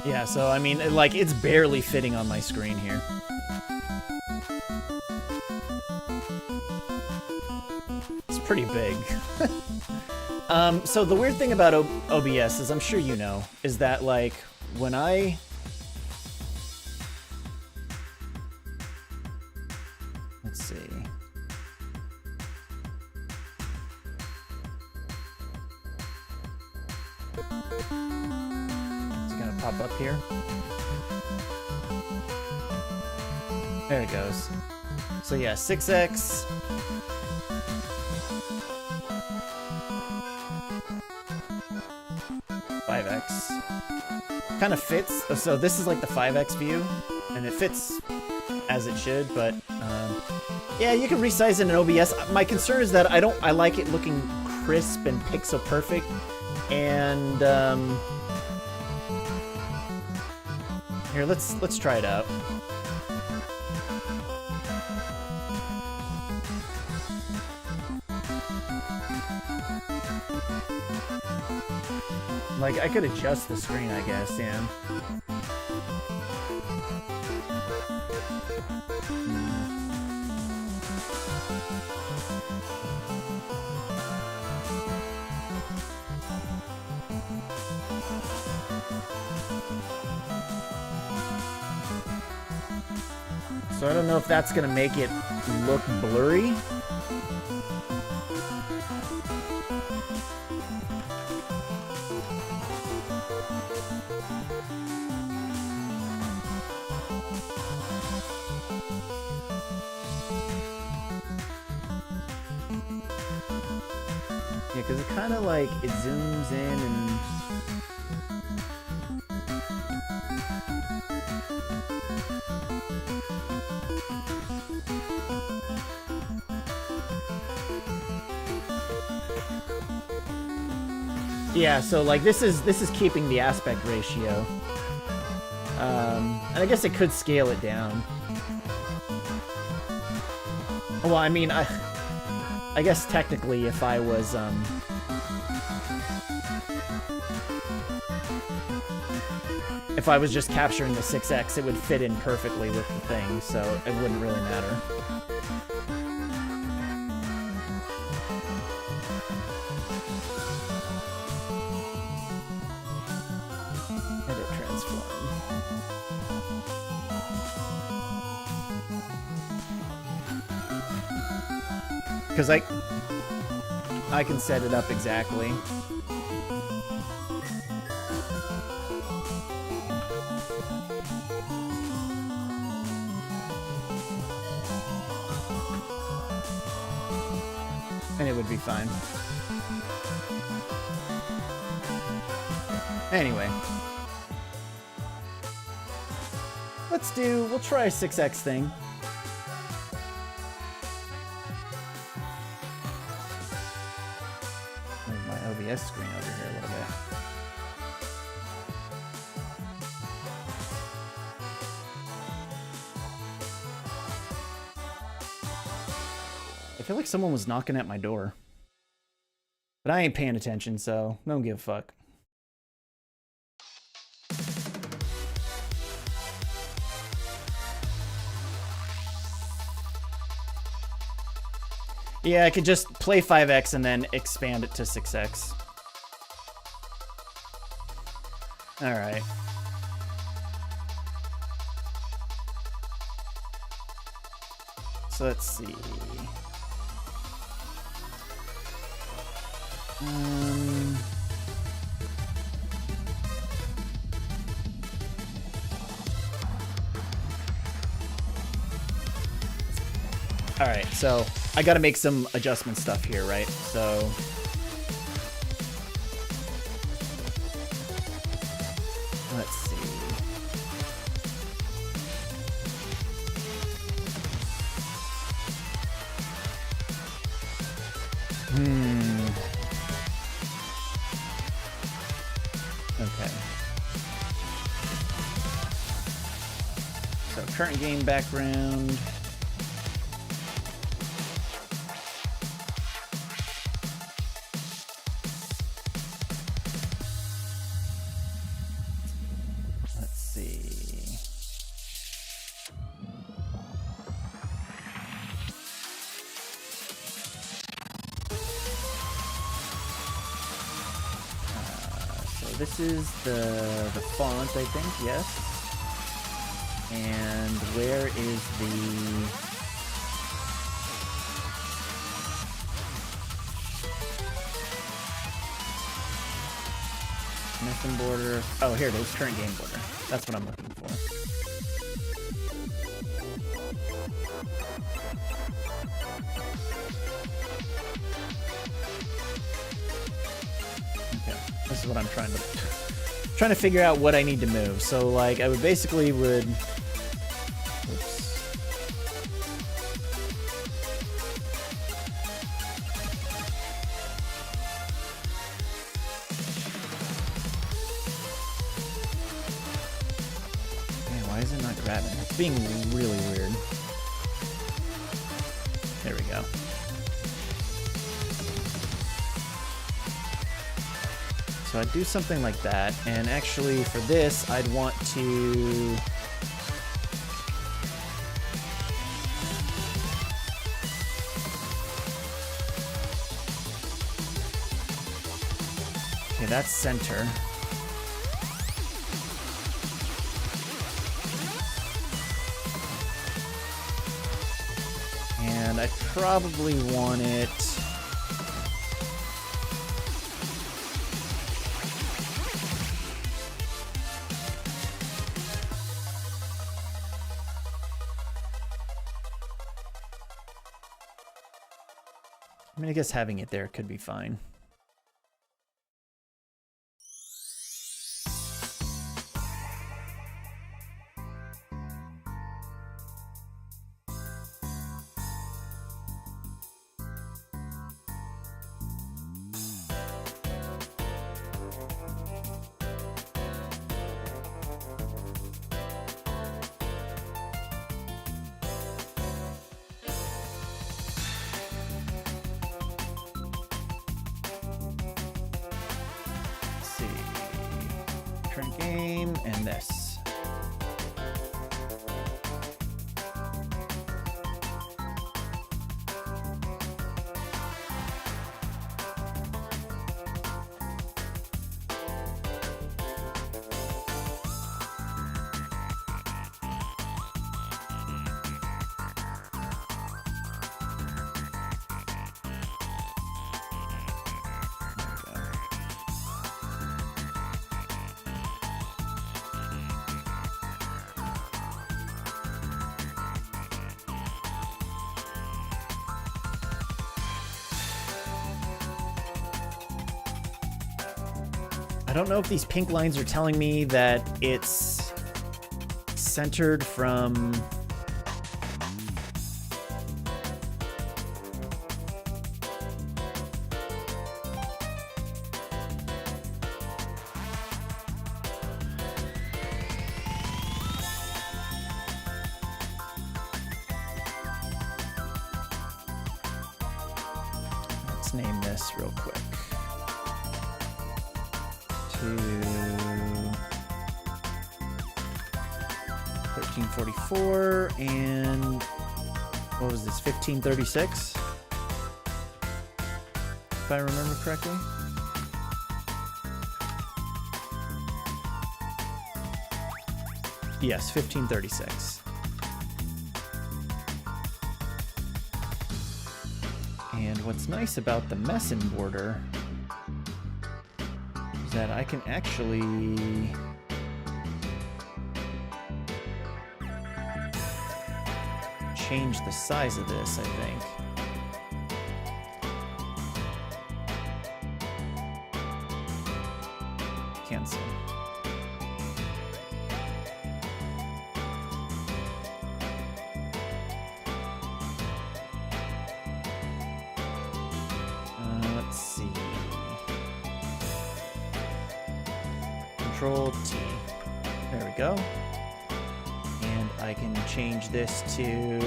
Speaker 1: Yeah, so I mean, like, it's barely fitting on my screen here. It's pretty big. So the weird thing about OBS is, I'm sure you know, is that, like, when I... Let's see. It's gonna pop up here. There it goes. So yeah, 6x. Kind of fits. So this is like the 5x view, and it fits as it should, but yeah, you can resize it in OBS. My concern is that I like it looking crisp and pixel perfect, and here, let's try it out. Like, I could adjust the screen, I guess, yeah. So I don't know if that's gonna make it look blurry. Yeah, because it kind of like, it zooms in and... Yeah, so like this is keeping the aspect ratio. And I guess it could scale it down. Well, I mean, I guess technically if I was just capturing the 6x, it would fit in perfectly with the thing, so it wouldn't really matter. Edit transform. Because I can set it up exactly. And it would be fine. Anyway. We'll try a 6x thing. Move my OBS screen over here a little bit. I feel like someone was knocking at my door. But I ain't paying attention, so don't give a fuck. Yeah, I could just play 5x and then expand it to 6x. Alright. So let's see. Alright, so I gotta make some adjustment stuff here, right? So let's see. Okay. So current game background. This is the font, I think, yes. And where is the... Nothing border. Oh, here it is, current game border. That's what I'm looking for. This is what I'm trying to figure out what I need to move. So like I would basically oops. Man, why is it not grabbing? It's being really weird. There we go. So I'd do something like that. And actually for this, I'd want to... Okay, that's center. And I probably want it... I mean, I guess having it there could be fine. Game and this. I don't know if these pink lines are telling me that it's centered from... Let's name this real quick. 1344 and what was this, 1536? If I remember correctly. Yes, 1536. And what's nice about the Messin border is that I can actually change the size of this, I think. Cancel. Let's see. Control T. There we go. And I can change this to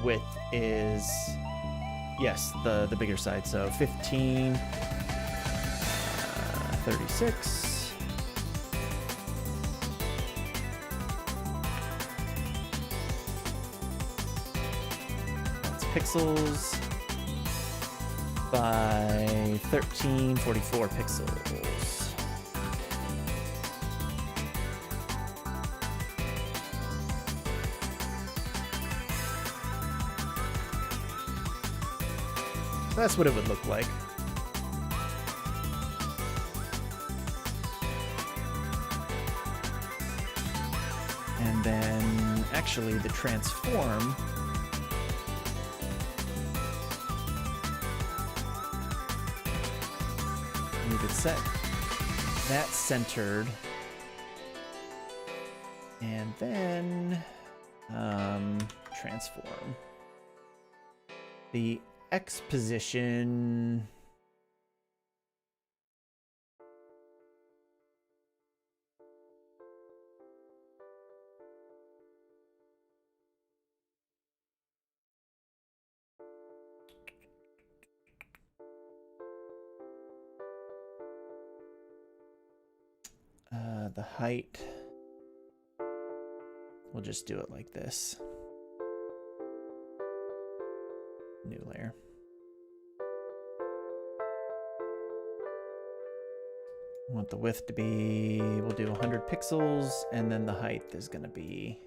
Speaker 1: width is, yes, the bigger side. So 1536. That's pixels by 1344 pixels. That's what it would look like. And then actually the transform we could set that centered, and then transform the X position. The height, we'll just do it like this. New layer. I want the width to be, we'll do 100 pixels, and then the height is going to be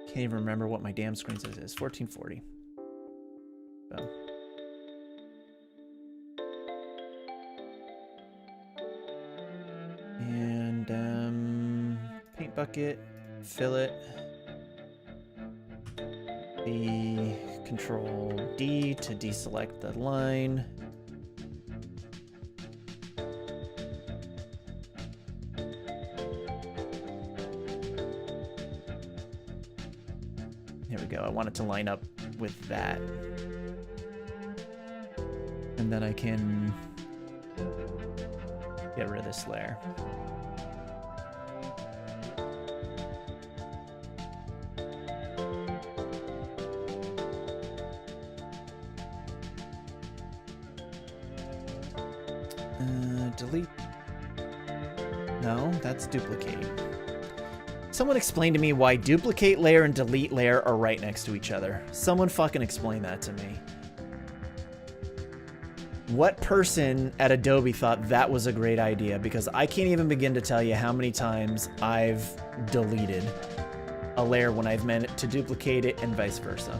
Speaker 1: can't even remember what my damn screen says it is. 1440. So. And paint bucket, fill it. The Control D to deselect the line. There we go. I want it to line up with that. And then I can get rid of this layer. Delete. No, that's duplicating. Someone explain to me why duplicate layer and delete layer are right next to each other. Someone fucking explain that to me. What person at Adobe thought that was a great idea? Because I can't even begin to tell you how many times I've deleted a layer when I've meant to duplicate it and vice versa.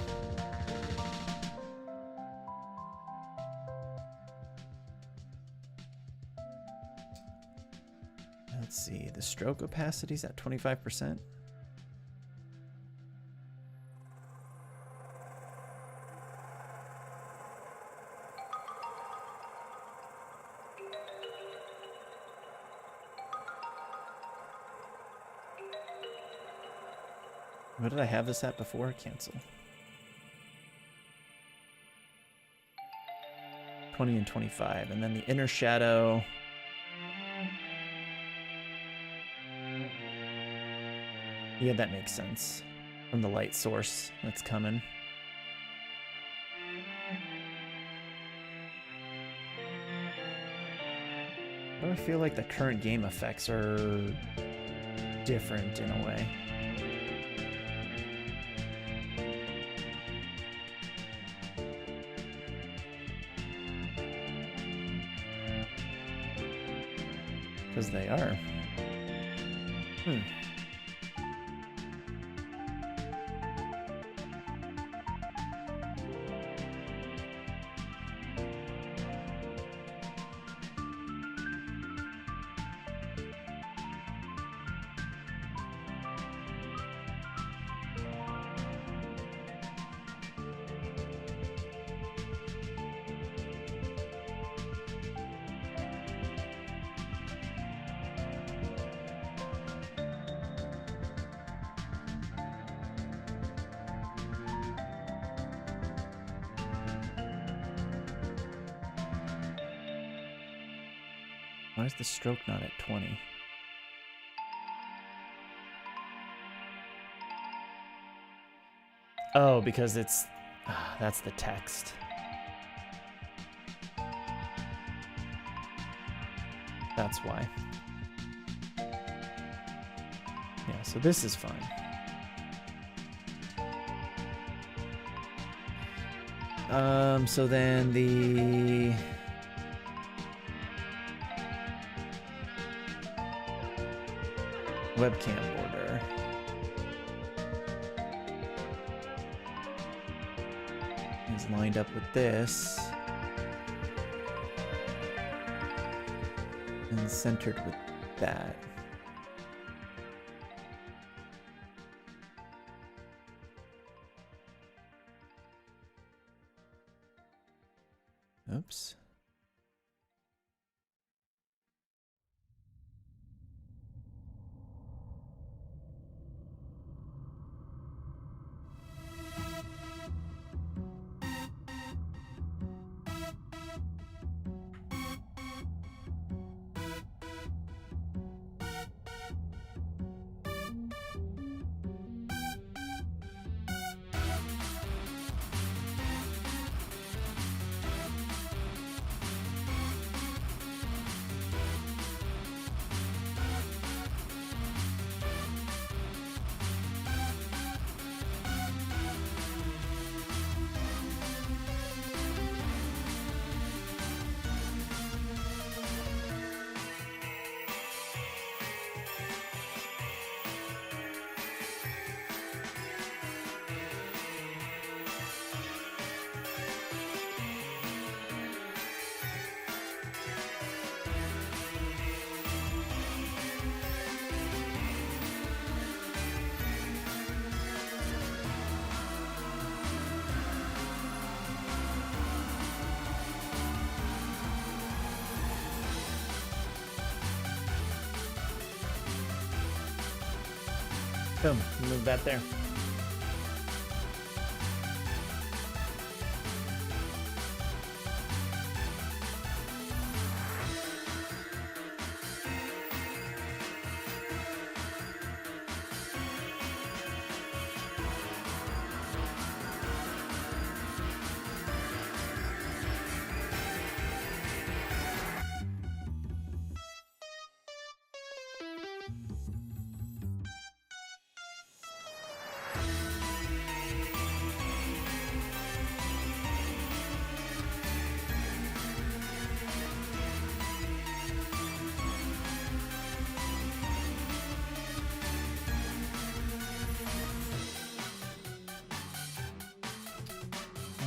Speaker 1: Let's see, the stroke opacity is at 25%. What did I have this at before? Cancel. 20 and 25. And then the inner shadow. Yeah, that makes sense. From the light source that's coming. But I feel like the current game effects are different in a way. Because they are. Why is the stroke not at 20? Oh, because it's... that's the text. That's why. Yeah, so this is fine. So then the... webcam border. Is lined up with this. And centered with that. Oops. Boom, move that there.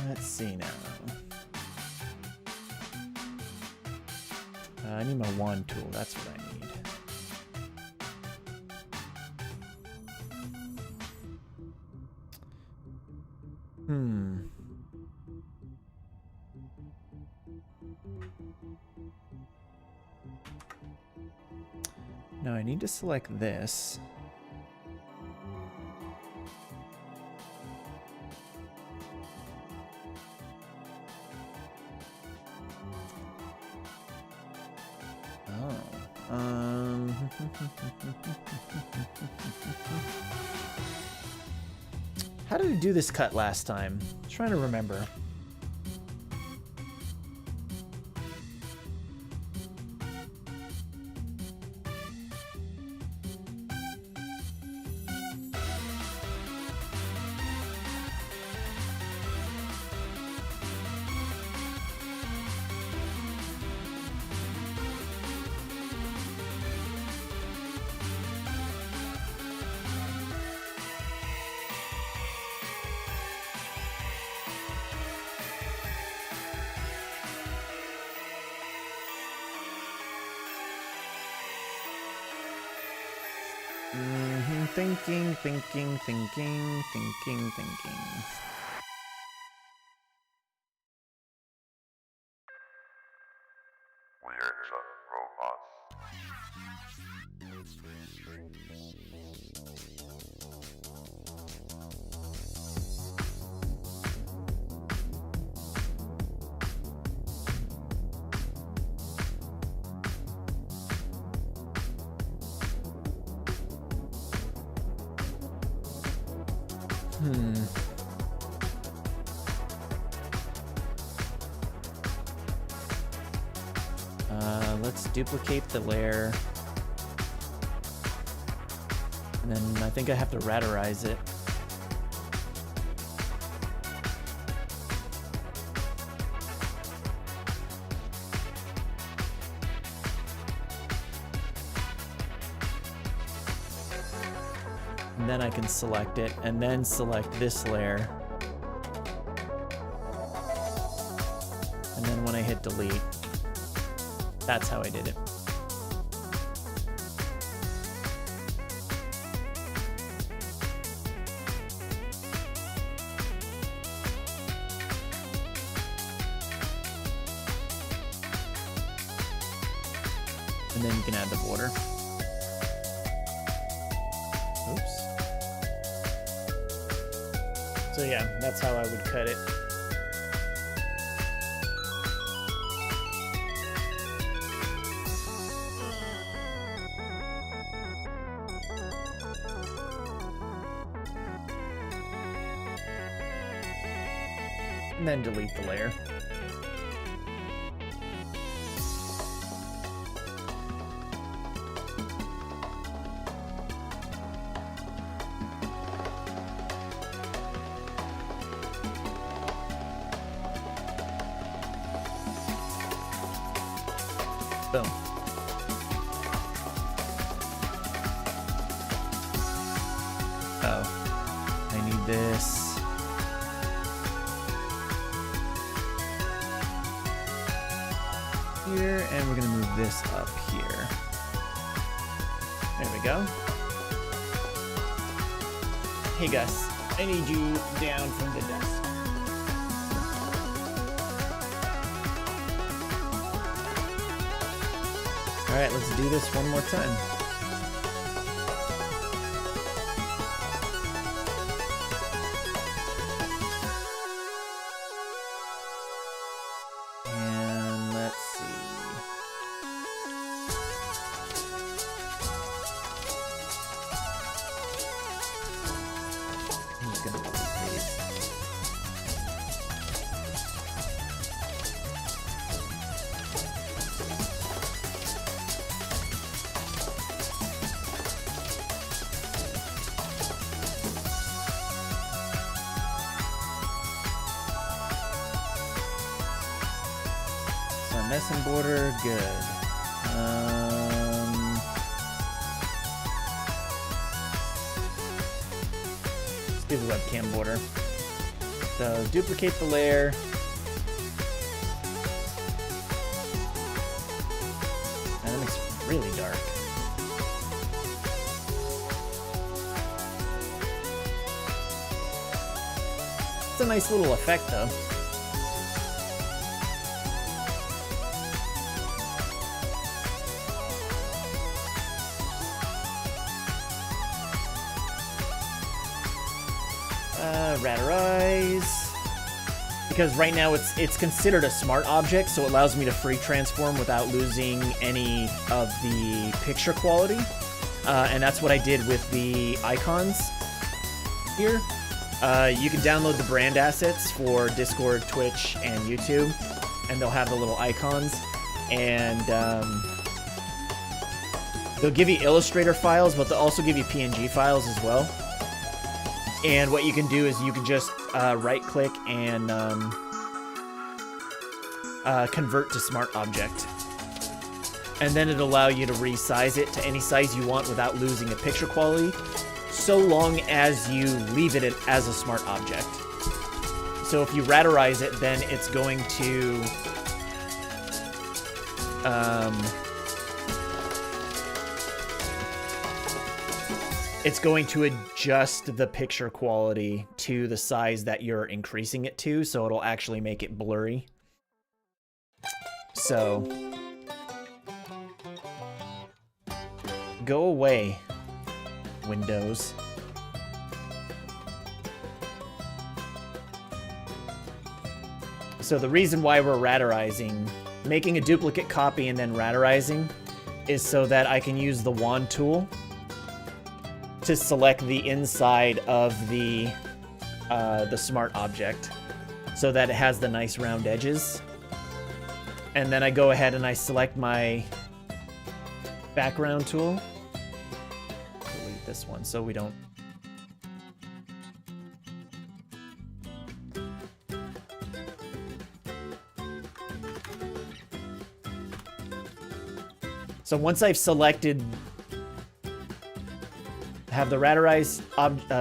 Speaker 1: Let's see now. I need my wand tool. That's what I need. No, I need to select this. How did I do this cut last time? I'm trying to remember. Thinking.
Speaker 3: Weird robots.
Speaker 1: Let's duplicate the layer. And then I think I have to raterize it. And then I can select it, and then select this layer. And then when I hit delete, that's how I did it. And then you can add the border. Oops. So yeah, that's how I would cut it. And then delete the layer. Boom. Oh, I need this. Here, and we're gonna move this up here. There we go. Hey Gus, I need you down from the desk. All right, let's do this one more time. just gonna delete these. So messing border, good. Let's do the webcam border. So duplicate the layer. And that makes it really dark. It's a nice little effect though. Radarize, because right now it's considered a smart object, so it allows me to free transform without losing any of the picture quality, and that's what I did with the icons here. You can download the brand assets for Discord, Twitch, and YouTube, and they'll have the little icons, and they'll give you Illustrator files, but they'll also give you PNG files as well. And what you can do is you can just right-click and convert to Smart Object. And then it'll allow you to resize it to any size you want without losing a picture quality, so long as you leave it as a Smart Object. So if you radarize it, then it's going to... it's going to adjust the picture quality to the size that you're increasing it to, so it'll actually make it blurry. So, go away, Windows. So the reason why we're radarizing, making a duplicate copy and then radarizing, is so that I can use the wand tool to select the inside of the smart object so that it has the nice round edges. And then I go ahead and I select my background tool. Delete this one so we don't... So once I've selected, have the radarized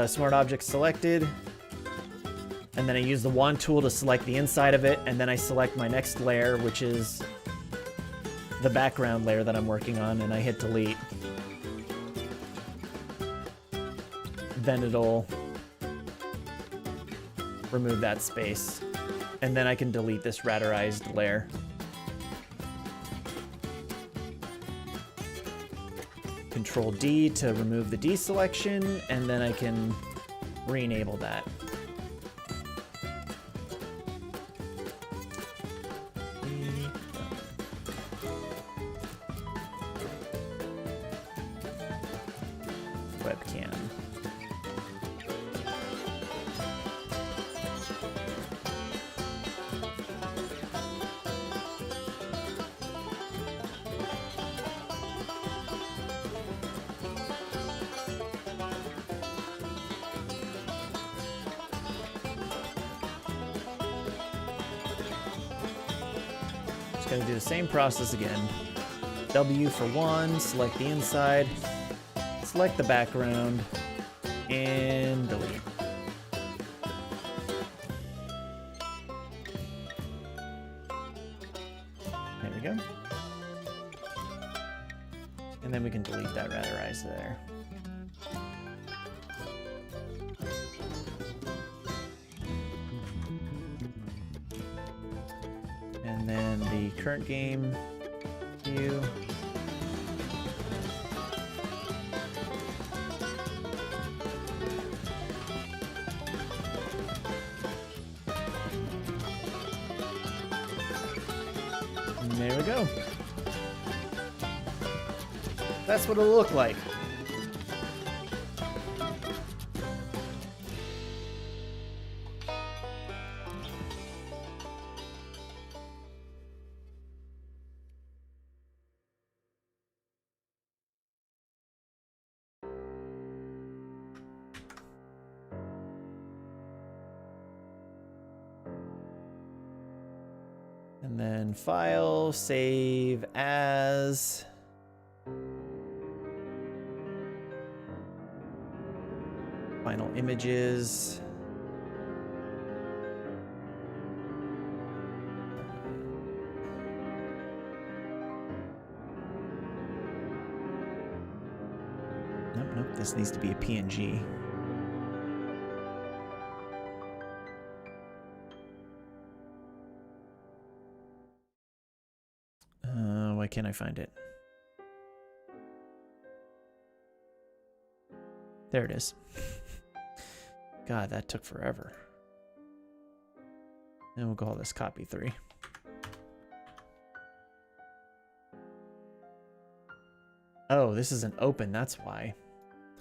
Speaker 1: smart object selected, and then I use the wand tool to select the inside of it, and then I select my next layer, which is the background layer that I'm working on, and I hit delete. Then it'll remove that space, and then I can delete this radarized layer. Control D to remove the deselection, and then I can re-enable that. Webcam. Gonna do the same process again. W for one, select the inside, select the background, and delete. There we go. And then we can delete that radarize there. And then the current game view. And there we go. That's what it'll look like. And then file, save as. Final images. Nope, this needs to be a PNG. Why can't I find it? There it is. God, that took forever. And we'll call this copy 3. Oh, this is an open, that's why.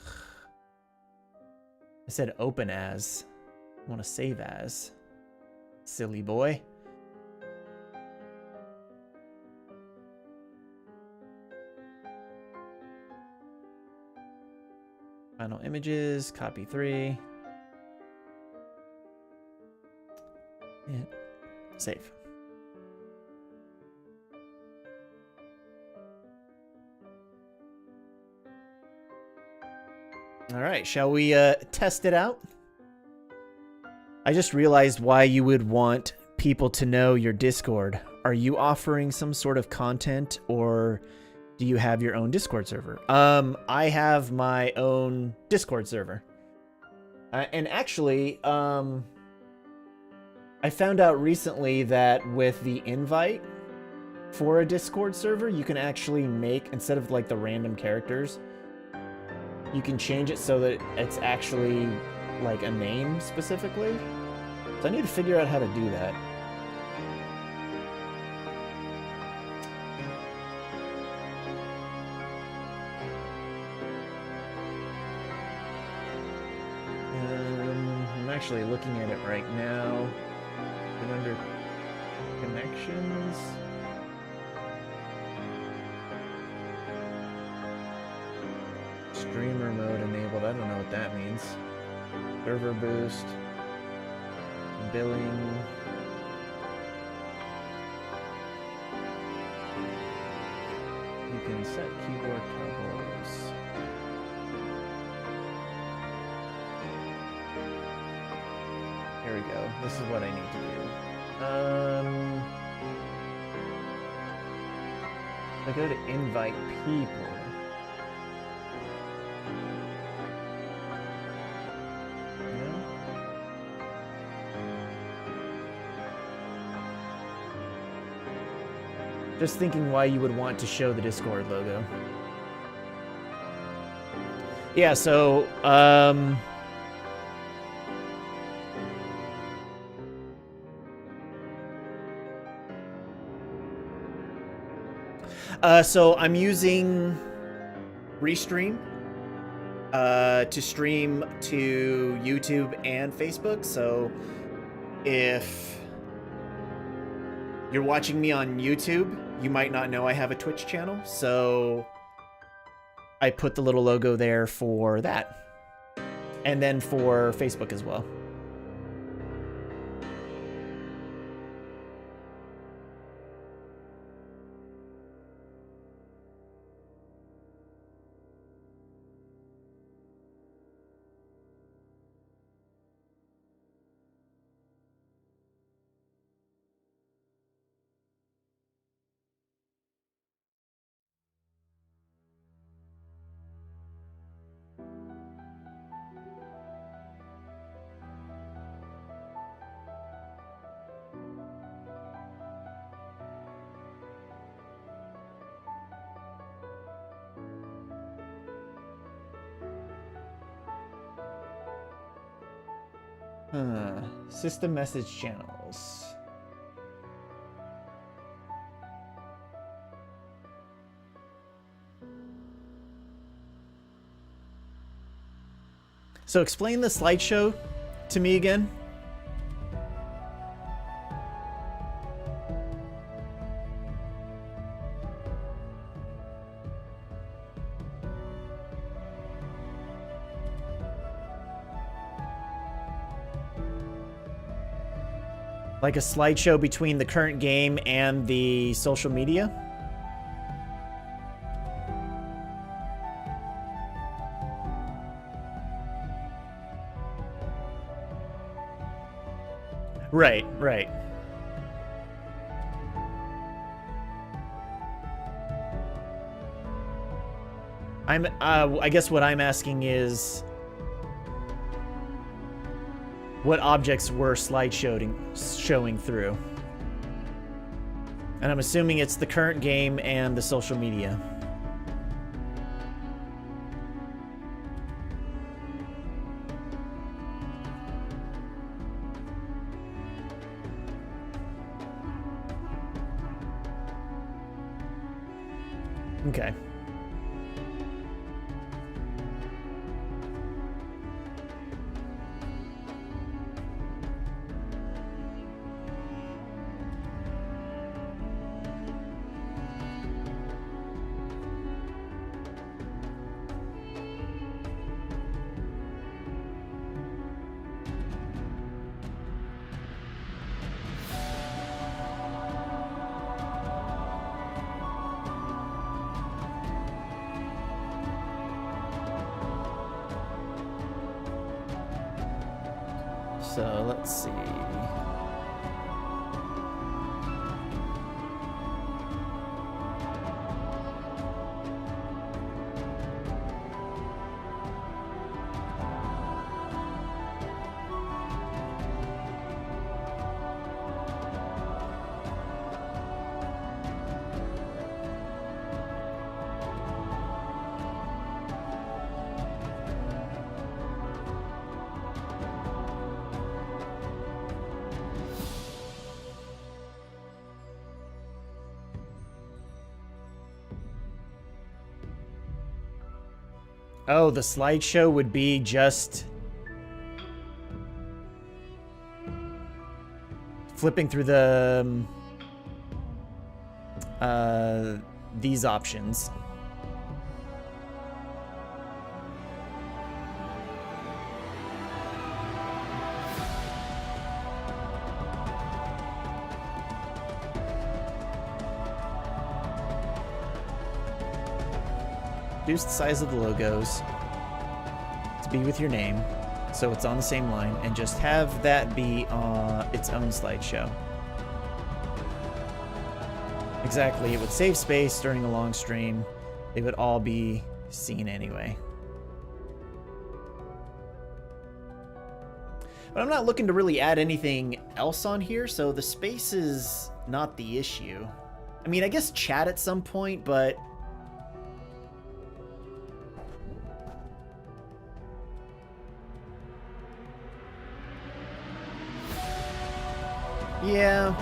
Speaker 1: I said open as. I want to save as. Silly boy. Final images, copy 3. And save. All right, shall we test it out? I just realized why you would want people to know your Discord. Are you offering some sort of content, or do you have your own Discord server? I have my own Discord server. And actually, I found out recently that with the invite for a Discord server, you can actually make, instead of like the random characters, you can change it so that it's actually like a name specifically. So I need to figure out how to do that. I'm actually looking at it right now. And under connections. Streamer mode enabled. I don't know what that means. Server boost. Billing. You can set keyboard toggles. Here we go. This is what I need to do. I go to invite people. Just thinking why you would want to show the Discord logo. Yeah, so, so I'm using Restream to stream to YouTube and Facebook. So if you're watching me on YouTube, you might not know I have a Twitch channel, so I put the little logo there for that. And then for Facebook as well. System message channels. So explain the slideshow to me again. Like a slideshow between the current game and the social media? Right, right. I guess what I'm asking is what objects were showing through. And I'm assuming it's the current game and the social media. Okay. So let's see. Oh, the slideshow would be just flipping through the these options. Reduce the size of the logos to be with your name, so it's on the same line, and just have that be its own slideshow. Exactly, it would save space during a long stream. They would all be seen anyway. But I'm not looking to really add anything else on here, so the space is not the issue. I mean, I guess chat at some point, but yeah.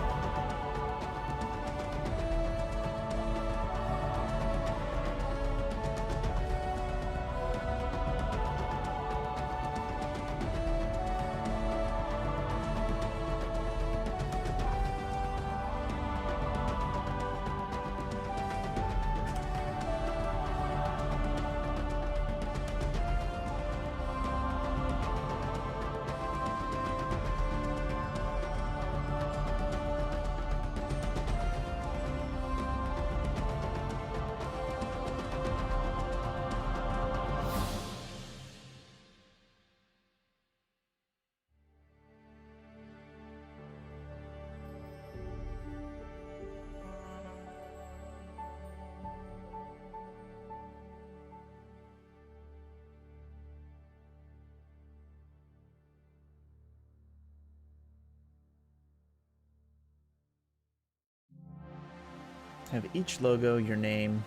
Speaker 1: Have each logo your name,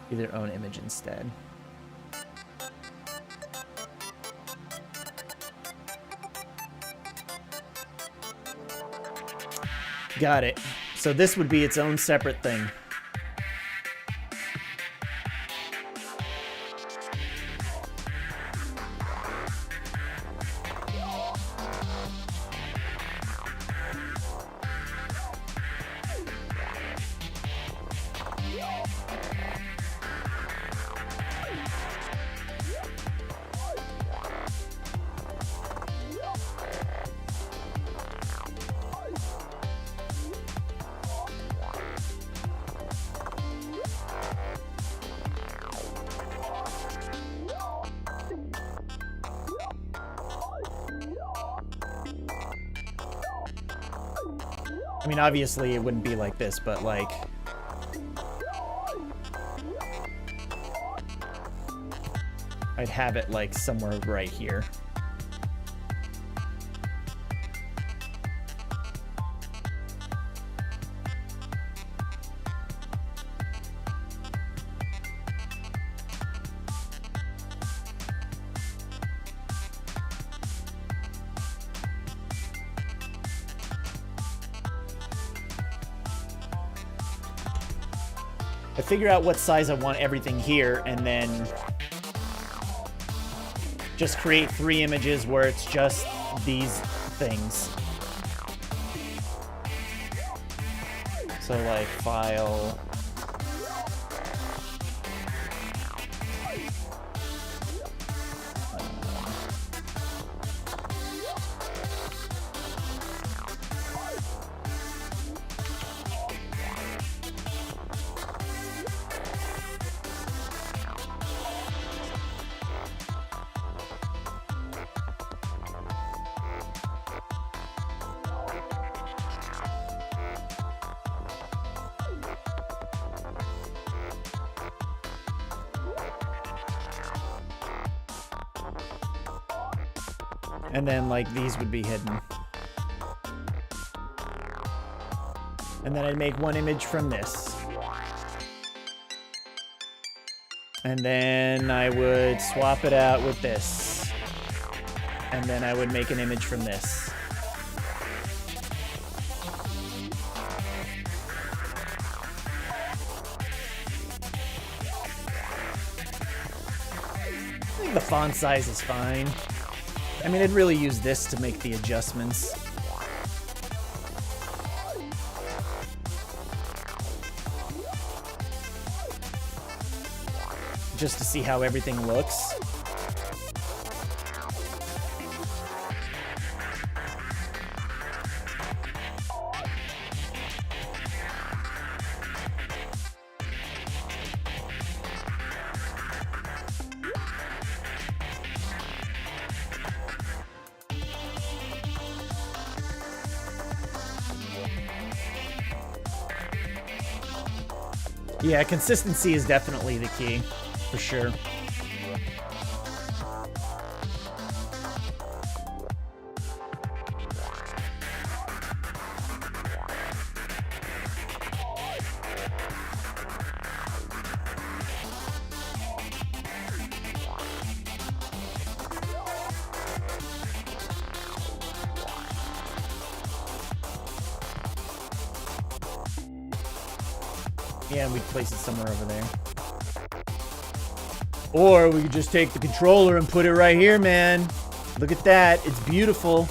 Speaker 1: be their own image instead. Got it. So this would be its own separate thing. I mean, obviously it wouldn't be like this, but like... I'd have it like somewhere right here. I figure out what size I want everything here, and then just create 3 images where it's just these things. So like file. And then, like, these would be hidden. And then I'd make 1 image from this. And then I would swap it out with this. And then I would make an image from this. I think the font size is fine. I mean, I'd really use this to make the adjustments. Just to see how everything looks. Yeah, consistency is definitely the key, for sure. Yeah, we'd place it somewhere over there. Or we could just take the controller and put it right here, man. Look at that. It's beautiful.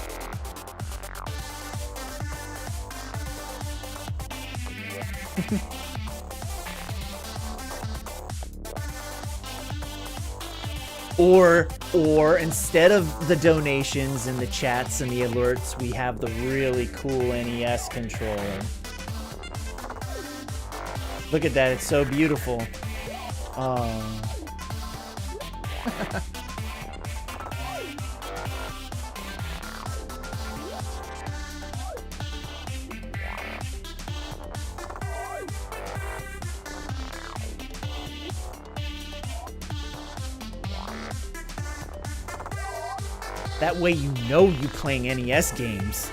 Speaker 1: Or instead of the donations and the chats and the alerts, we have the really cool NES controller. Look at that, it's so beautiful. Oh. That way you know you're playing NES games.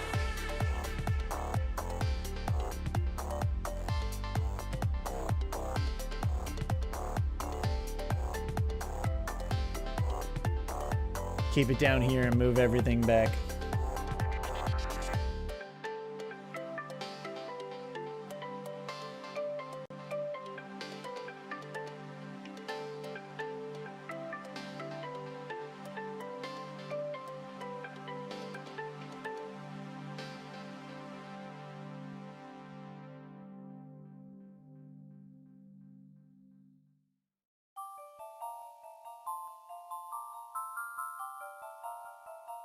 Speaker 1: Keep it down here and move everything back.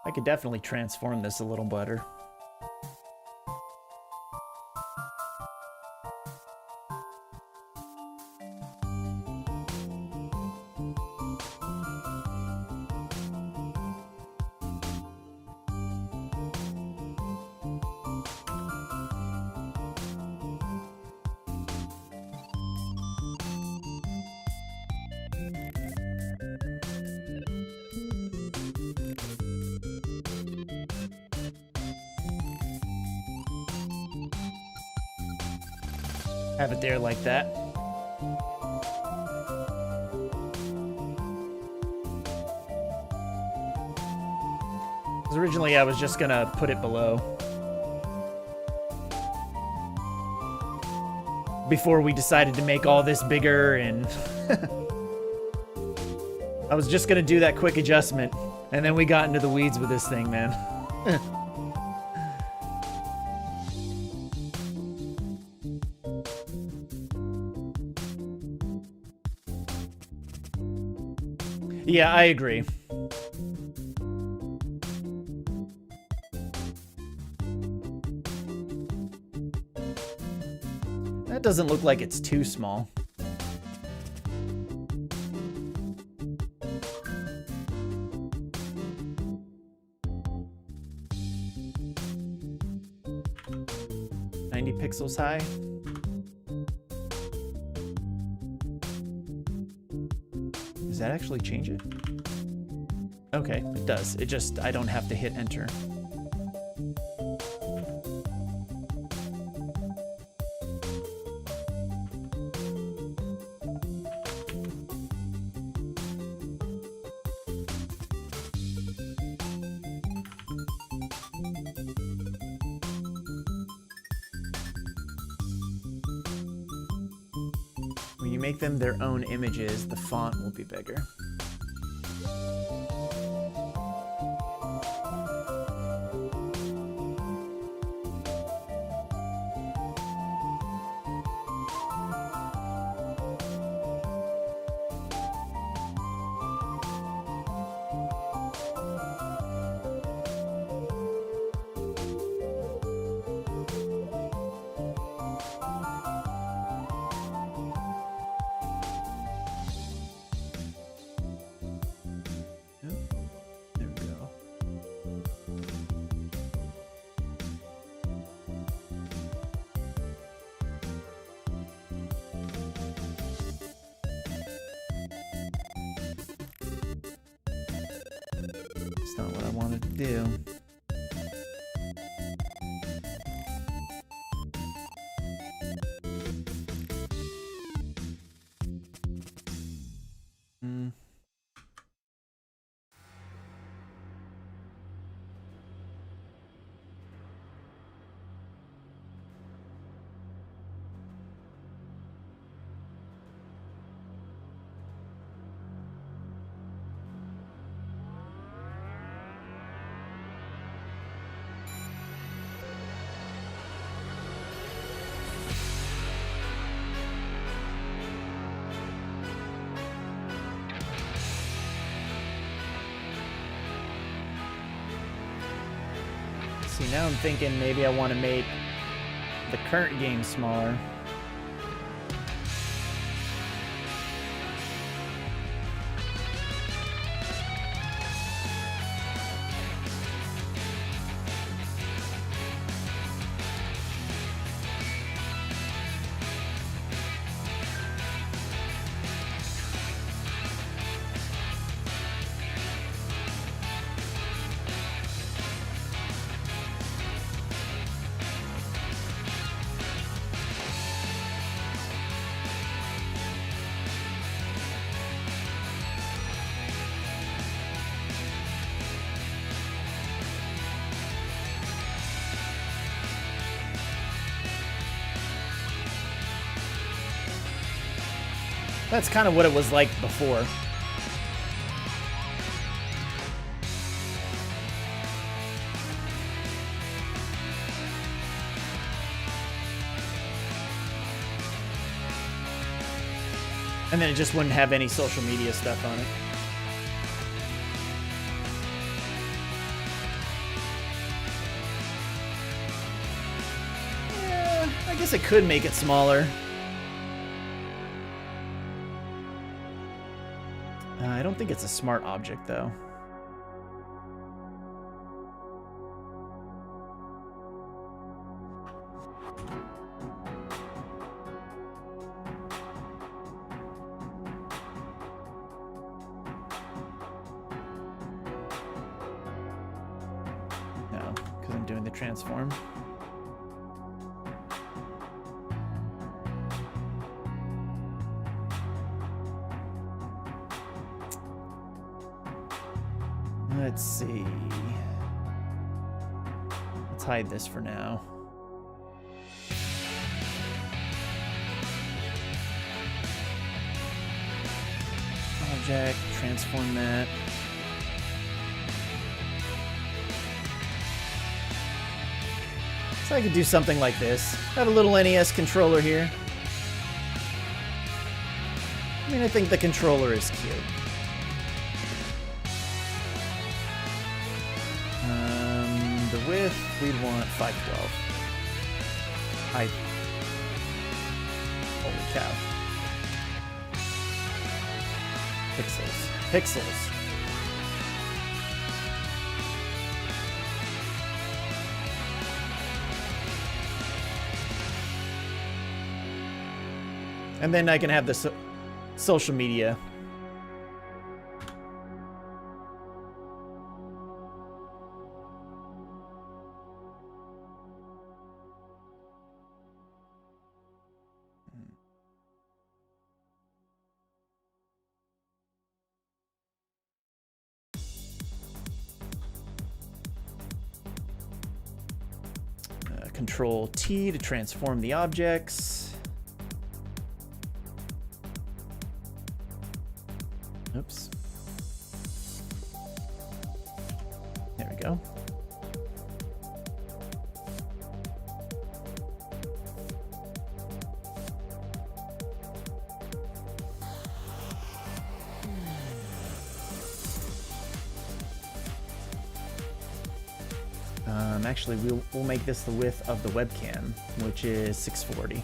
Speaker 1: I could definitely transform this a little better. Have it there like that. 'Cause originally I was just gonna put it below. Before we decided to make all this bigger, and I was just gonna do that quick adjustment, and then we got into the weeds with this thing, man. Yeah, I agree. That doesn't look like it's too small. Pixels high. Does that actually change it? Okay, it does. It just, I don't have to hit enter. When you make them their own images, the font will be bigger. That's not what I wanted to do. See, now I'm thinking maybe I want to make the current game smaller. That's kind of what it was like before. And then it just wouldn't have any social media stuff on it. Yeah, I guess it could make it smaller. I don't think it's a smart object, though. No, because I'm doing the transform. Let's see. Let's hide this for now. Object, transform that. So I could do something like this. Have a little NES controller here. I mean, I think the controller is cute. The width, we'd want 512. Holy cow. Pixels. Pixels. And then I can have the social media. Control T to transform the objects. Oops. There we go. Actually, we'll make this the width of the webcam, which is 640.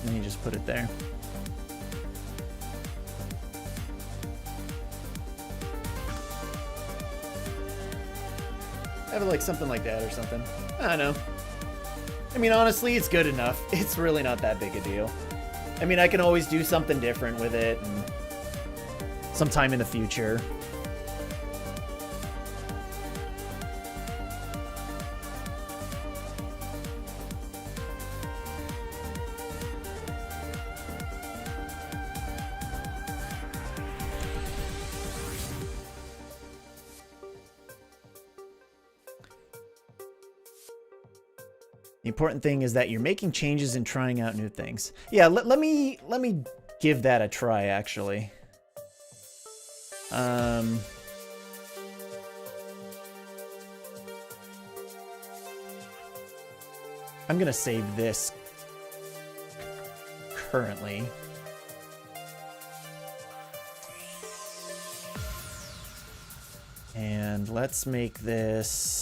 Speaker 1: And you just put it there. Have it like something like that or something. I don't know. I mean, honestly, it's good enough. It's really not that big a deal. I mean, I can always do something different with it and sometime in the future. The important thing is that you're making changes and trying out new things. Yeah, let me give that a try, actually. I'm gonna save this currently. And let's make this...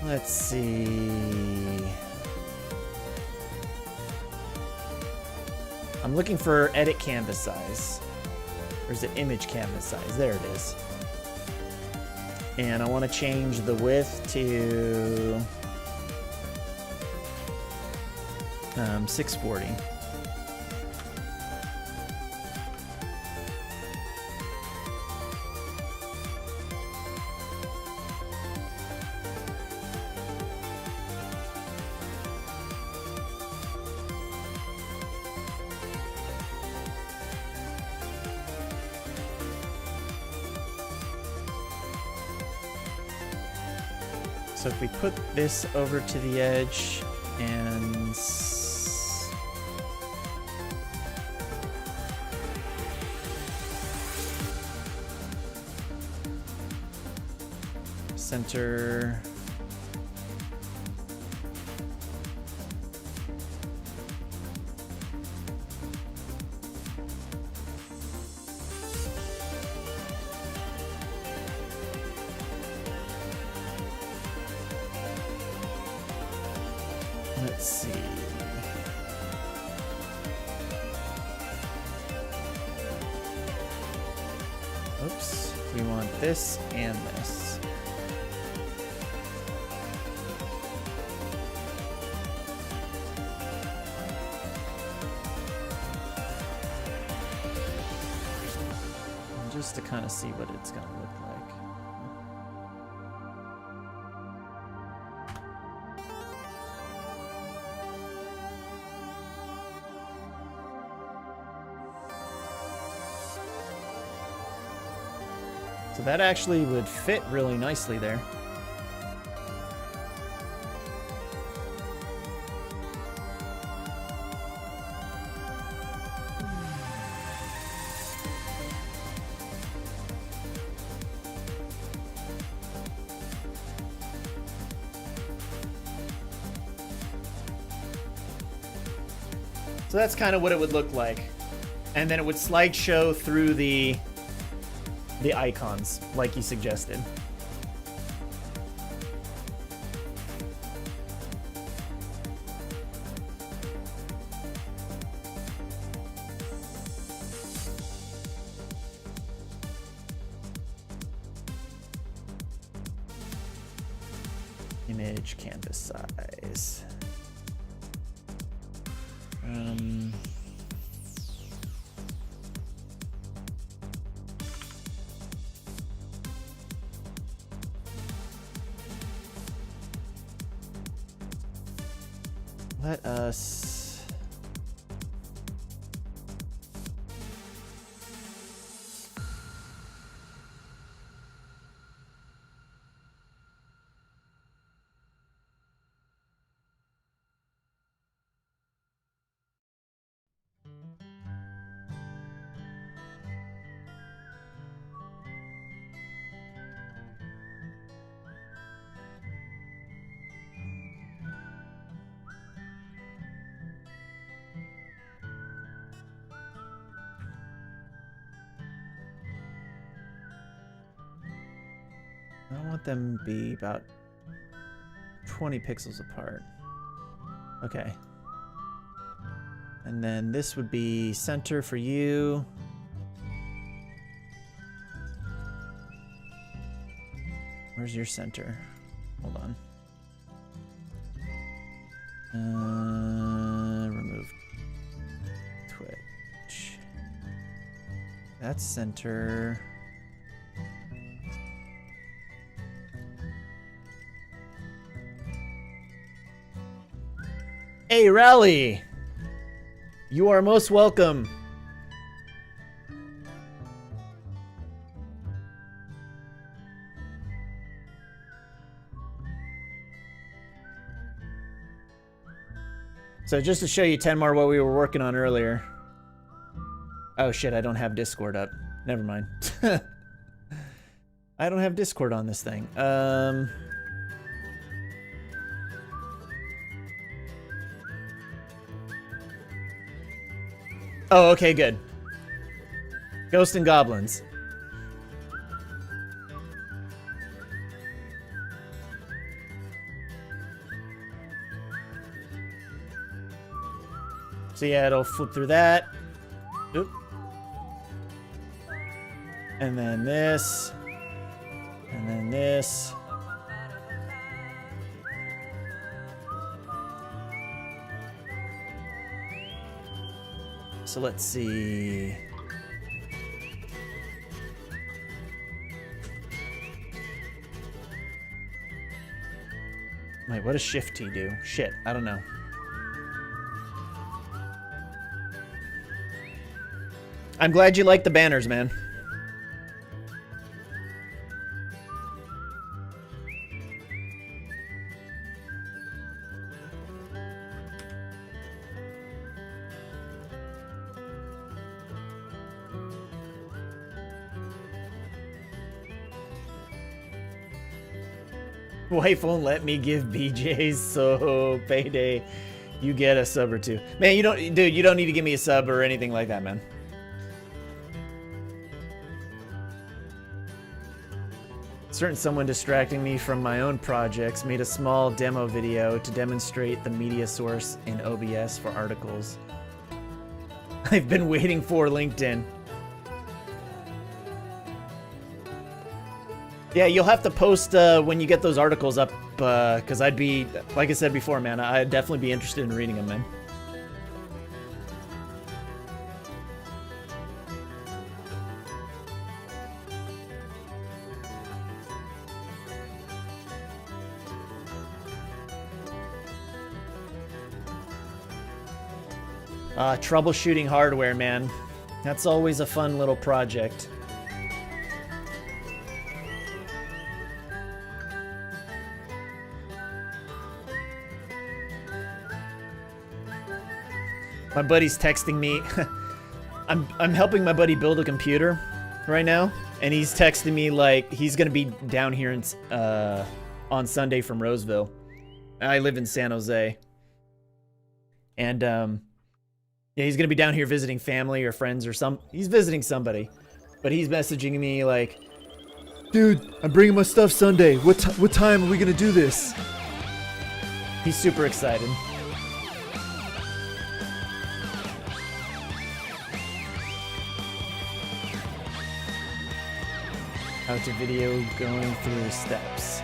Speaker 1: Let's see. I'm looking for edit canvas size. Or is it image canvas size? There it is. And I want to change the width to 640. So if we put this over to the edge and center, let's see. Oops, we want this and this. just to kind of see what it's going to look like. So that actually would fit really nicely there. So that's kind of what it would look like. And then it would slideshow through the icons, like you suggested. Image canvas size. Let us I want them to be about 20 pixels apart. Okay. And then this would be center for you. Where's your center? Hold on. Remove Twitch. That's center. Hey, Rally! You are most welcome. So just to show you, Tenmar, what we were working on earlier. Oh shit, I don't have Discord up. Never mind. I don't have Discord on this thing. Oh, okay, good. Ghost and Goblins. So yeah, it'll flip through that. Oop. And then this. And then this. So let's see. Wait, what does Shift T do? Shit, I don't know. I'm glad you like the banners, man. Wife won't let me give BJs, so payday, you get a sub or two. Man, you don't, dude, you don't need to give me a sub or anything like that, man. Certain someone distracting me from my own projects made a small demo video to demonstrate the media source in OBS for articles. I've been waiting for LinkedIn. Yeah, you'll have to post when you get those articles up, because I'd be, like I said before, man, I'd definitely be interested in reading them, man. Troubleshooting hardware, man. That's always a fun little project. My buddy's texting me. I'm helping my buddy build a computer right now, and he's texting me like he's gonna be down here in, on Sunday from Roseville. I live in San Jose, and yeah, he's gonna be down here visiting family or friends or he's visiting somebody, but he's messaging me like, "Dude, I'm bringing my stuff Sunday. What time are we gonna do this?" He's super excited. How to video going through steps.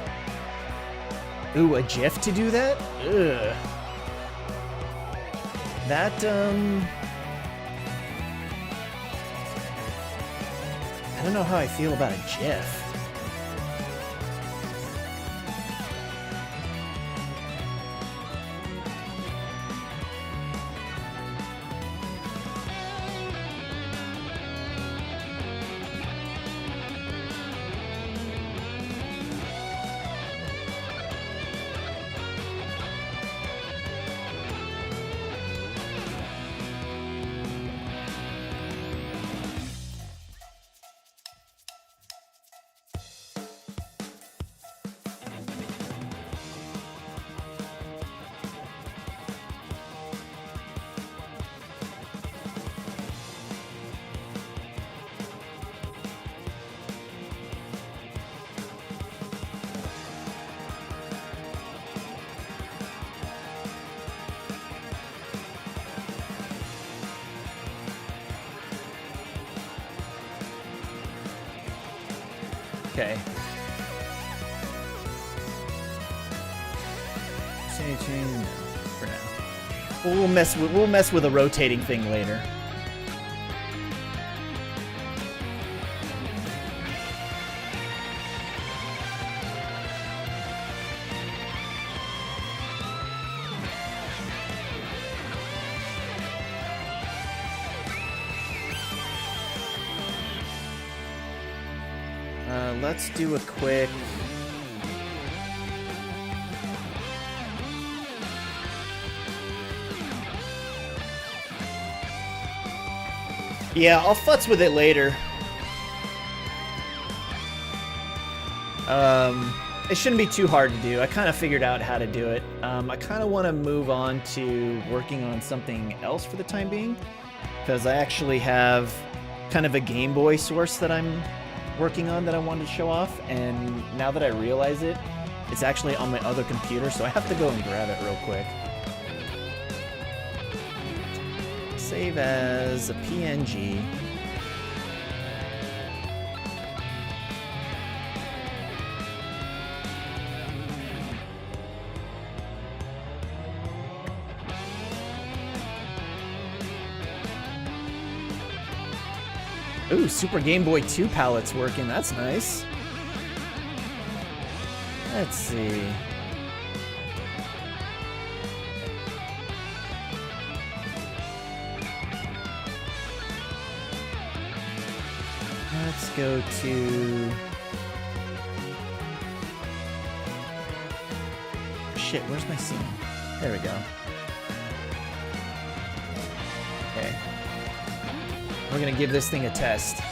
Speaker 1: Ooh, a GIF to do that? Ugh. That, I don't know how I feel about a GIF. Okay. Change for now. We'll mess with a rotating thing later. Let's do a quick... Yeah, I'll futz with it later. It shouldn't be too hard to do. I kind of figured out how to do it. I kind of want to move on to working on something else for the time being, because I actually have kind of a Game Boy source that I'm working on that I wanted to show off, and now that I realize it, it's actually on my other computer, so I have to go and grab it real quick. Save as a PNG. Ooh, Super Game Boy 2 palette's working. That's nice. Let's see. Let's go to... Shit, where's my scene? There we go. Okay. We're gonna give this thing a test.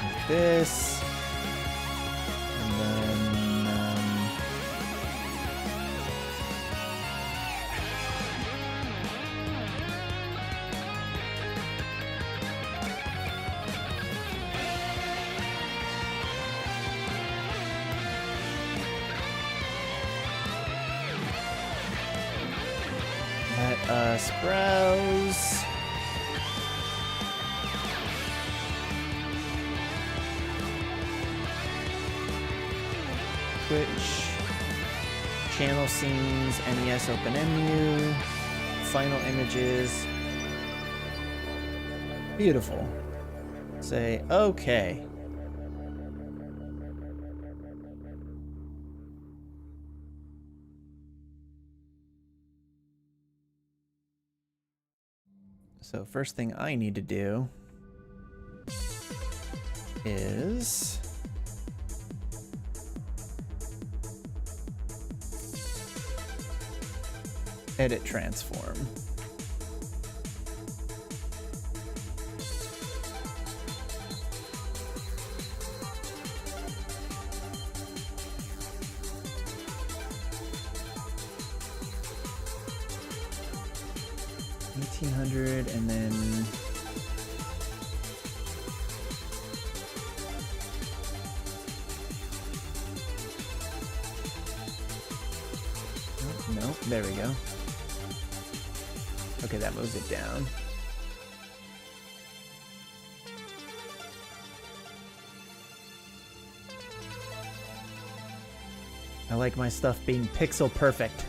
Speaker 1: Like this. And then, let us browse. Twitch, channel scenes, NES OpenMU, final images. Beautiful. Say, okay. So first thing I need to do is edit transform. $1,800 and then no, there we go. Okay, that moves it down. I like my stuff being pixel perfect.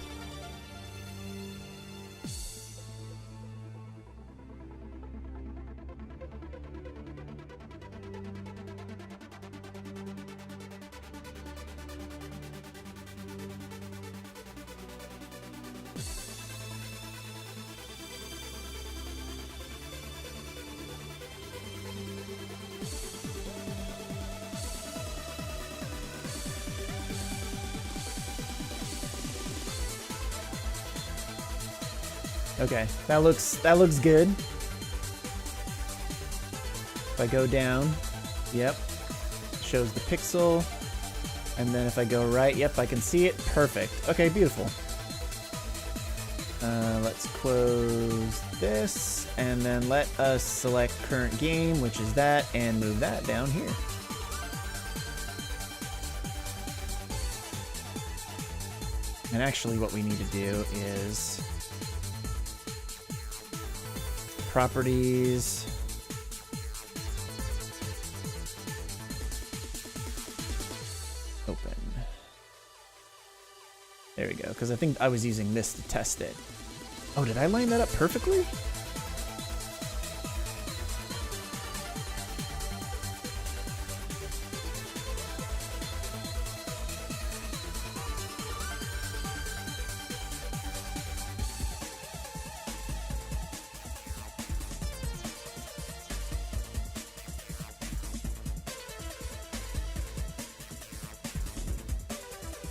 Speaker 1: Okay, that looks good. If I go down, yep, shows the pixel. And then if I go right, yep, I can see it. Perfect. Okay, beautiful. Let's close this, and then let us select current game, which is that, and move that down here. And actually what we need to do is properties, open. There we go, because I think I was using this to test it. Oh, did I line that up perfectly?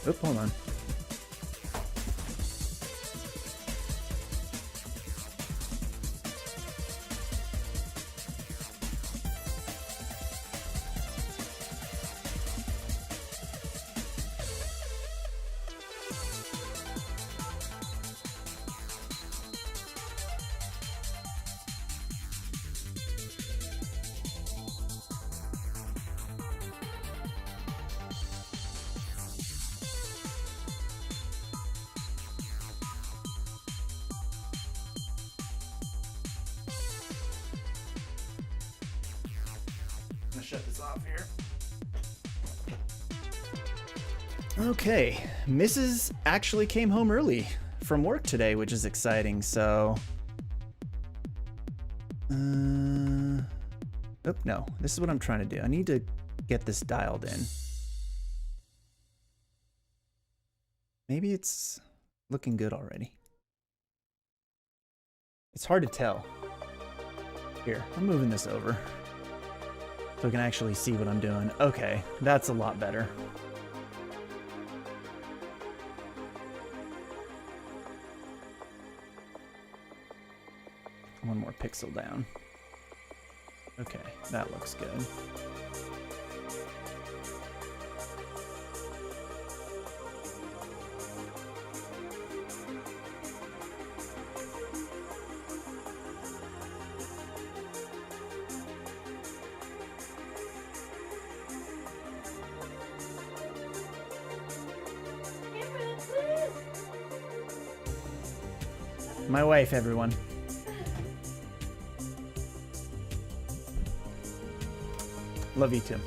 Speaker 1: Oop, hold on. I'm gonna shut this off here. Okay, Mrs. actually came home early from work today, which is exciting, so... Oh, no, this is what I'm trying to do. I need to get this dialed in. Maybe it's looking good already. It's hard to tell. Here, I'm moving this over so I can actually see what I'm doing. Okay, that's a lot better. One more pixel down. Okay, that looks good. My wife, everyone. Love you too.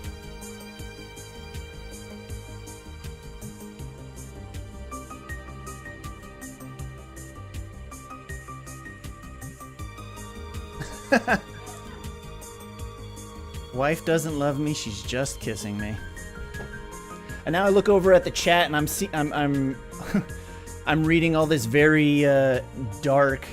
Speaker 1: Wife doesn't love me, she's just kissing me. And now I look over at the chat and I'm I'm reading all this very dark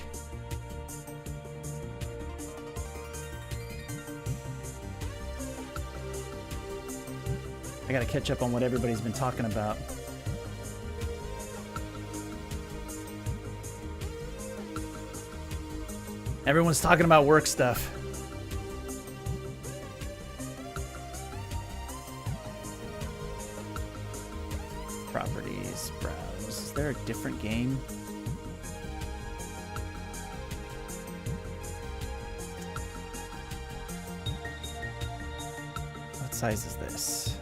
Speaker 1: I gotta catch up on what everybody's been talking about. Everyone's talking about work stuff. Properties, browse. Is there a different game? What size is this?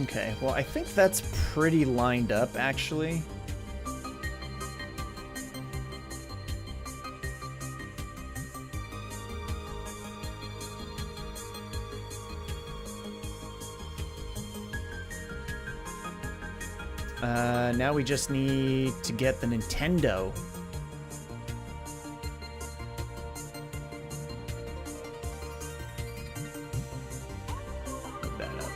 Speaker 1: Okay, well, I think that's pretty lined up, actually. Now we just need to get the Nintendo. Look that up.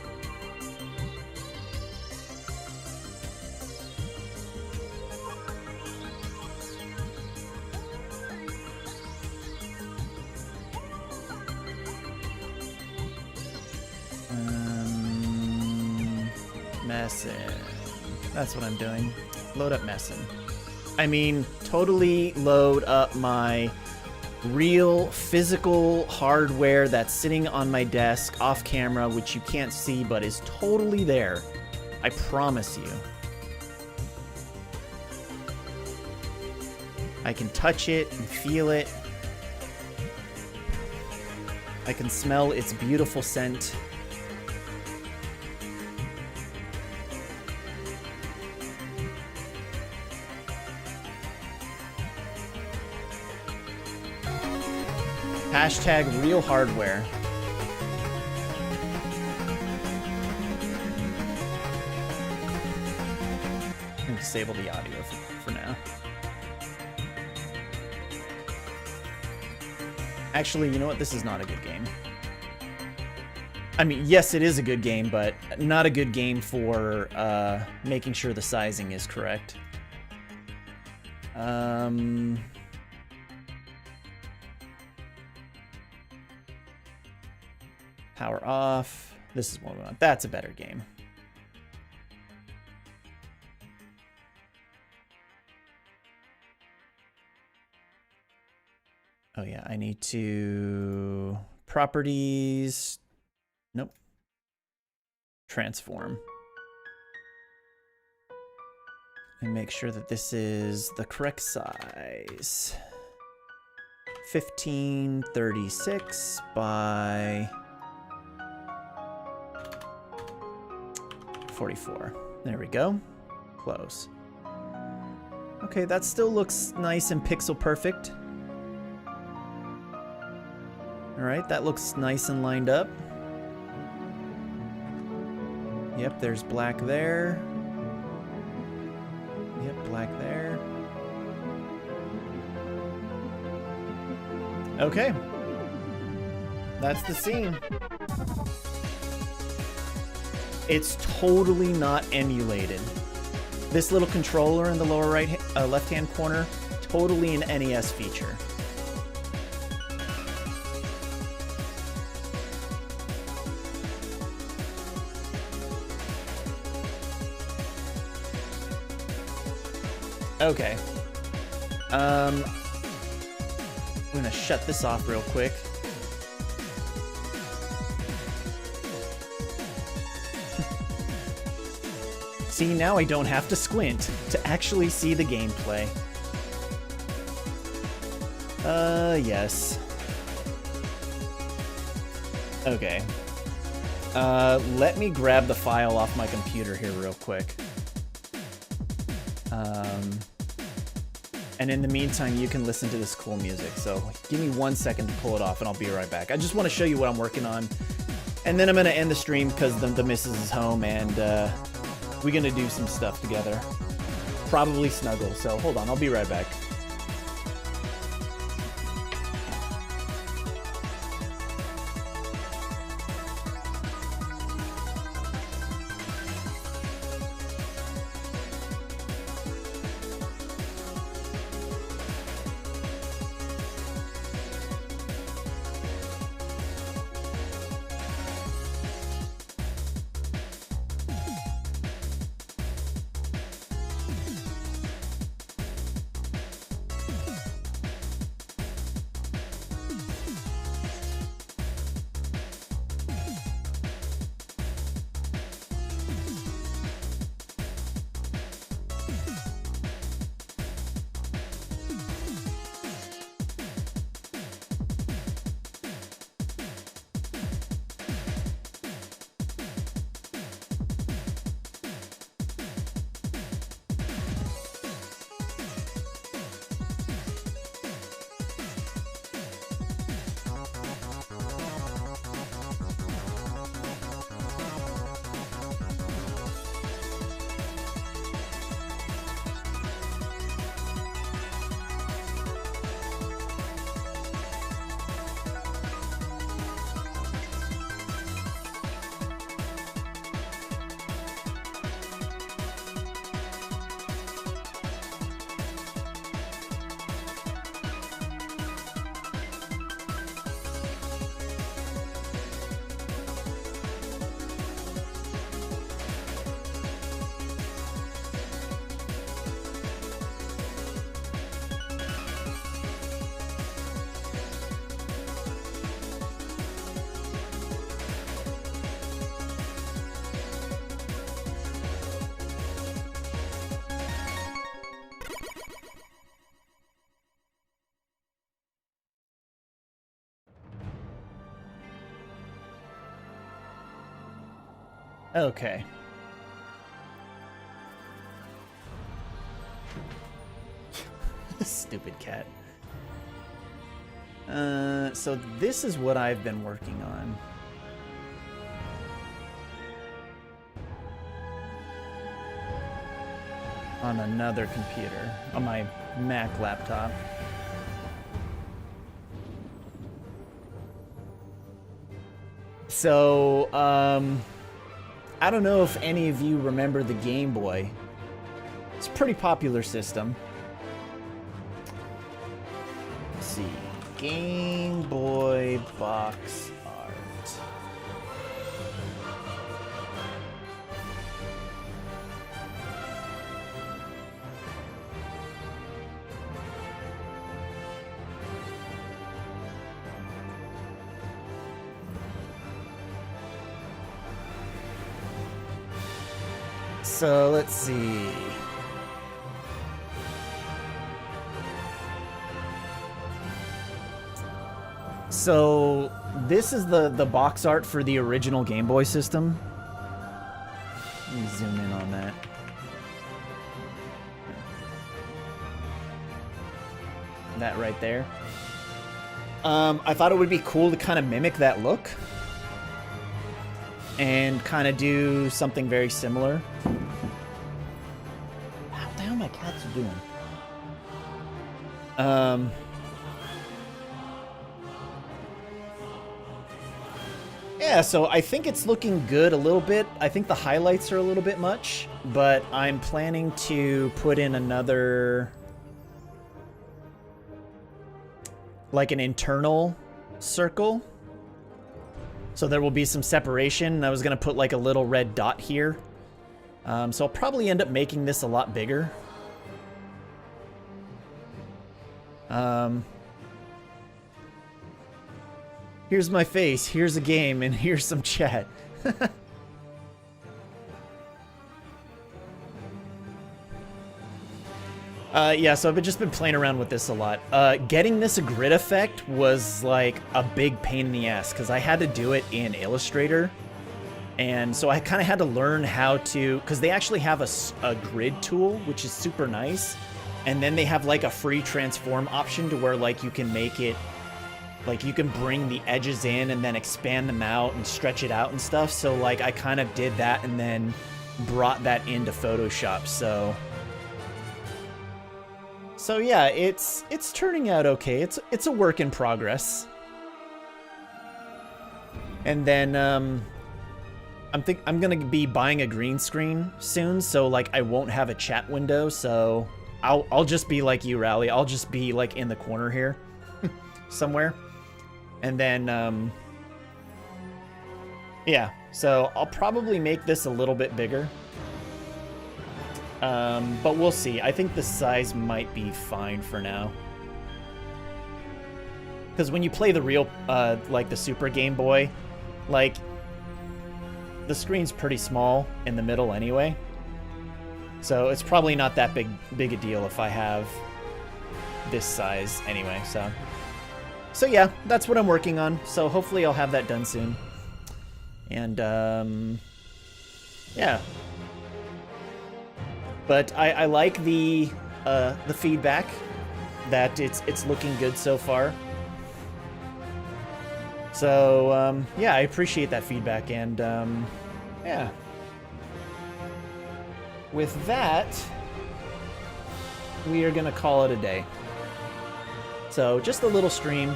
Speaker 1: Messin. That's what I'm doing. Load up Messin. I mean, totally load up my real physical hardware that's sitting on my desk off camera, which you can't see, but is totally there. I promise you. I can touch it and feel it. I can smell its beautiful scent. Hashtag real hardware. I'm gonna disable the audio for now. Actually, you know what? This is not a good game. I mean, yes, it is a good game, but not a good game for making sure the sizing is correct. Power off. This is what we want. That's a better game. Oh yeah, I need to... Properties. Nope. Transform. And make sure that this is the correct size. 1536 by... 44. There we go. Close. Okay, that still looks nice and pixel perfect. All right, that looks nice and lined up. Yep, there's black there. Yep, black there. Okay. That's the scene. It's totally not emulated. This little controller in the lower right, left-hand corner, totally an NES feature. Okay. I'm gonna shut this off real quick. See, now I don't have to squint to actually see the gameplay. Yes. Okay. Let me grab the file off my computer here real quick. And in the meantime, you can listen to this cool music. So give me 1 second to pull it off and I'll be right back. I just want to show you what I'm working on. And then I'm going to end the stream because the missus is home and we're going to do some stuff together. Probably snuggle. So hold on, I'll be right back. Okay. Stupid cat. So this is what I've been working on. On another computer, on my Mac laptop. So, I don't know if any of you remember the Game Boy. It's a pretty popular system. Let's see. Game Boy box art. So let's see. So this is the box art for the original Game Boy system. Let me zoom in on that. That right there. I thought it would be cool to kind of mimic that look and kind of do something very similar. What the hell my cats are doing? Yeah, so I think it's looking good a little bit. I think the highlights are a little bit much, but I'm planning to put in another, like an internal circle. So there will be some separation. I was going to put like a little red dot here. So I'll probably end up making this a lot bigger. Here's my face, here's a game, and here's some chat. Yeah, so I've just been playing around with this a lot. Getting this a grid effect was like a big pain in the ass because I had to do it in Illustrator. And so I kind of had to learn how to, because they actually have a grid tool, which is super nice. And then they have like a free transform option to where like you can make it, like you can bring the edges in and then expand them out and stretch it out and stuff. So like I kind of did that and then brought that into Photoshop. So yeah, it's turning out okay. It's a work in progress. And then I'm gonna be buying a green screen soon, so like I won't have a chat window. So I'll just be like you, Rally. I'll just be like in the corner here, somewhere. And then yeah. So I'll probably make this a little bit bigger. But we'll see. I think the size might be fine for now. Because when you play the real, like the Super Game Boy, like, the screen's pretty small in the middle anyway. So it's probably not that big a deal if I have this size anyway, So yeah, that's what I'm working on. So hopefully I'll have that done soon. And, yeah. But I like the feedback that it's looking good so far. So yeah, I appreciate that feedback, and yeah. With that, we are gonna call it a day. So just a little stream.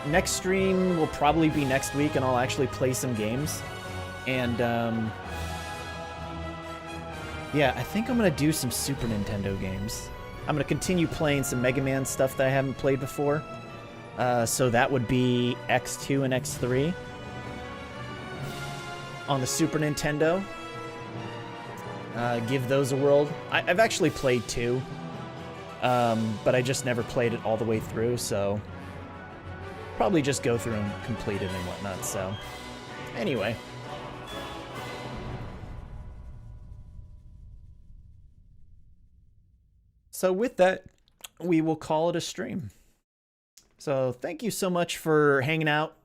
Speaker 1: Next stream will probably be next week, and I'll actually play some games. And yeah, I think I'm going to do some Super Nintendo games. I'm going to continue playing some Mega Man stuff that I haven't played before. So that would be X2 and X3 on the Super Nintendo. Give those a whirl. I've actually played 2, but I just never played it all the way through, so probably just go through and complete it and whatnot, so anyway. So with that, we will call it a stream. So thank you so much for hanging out.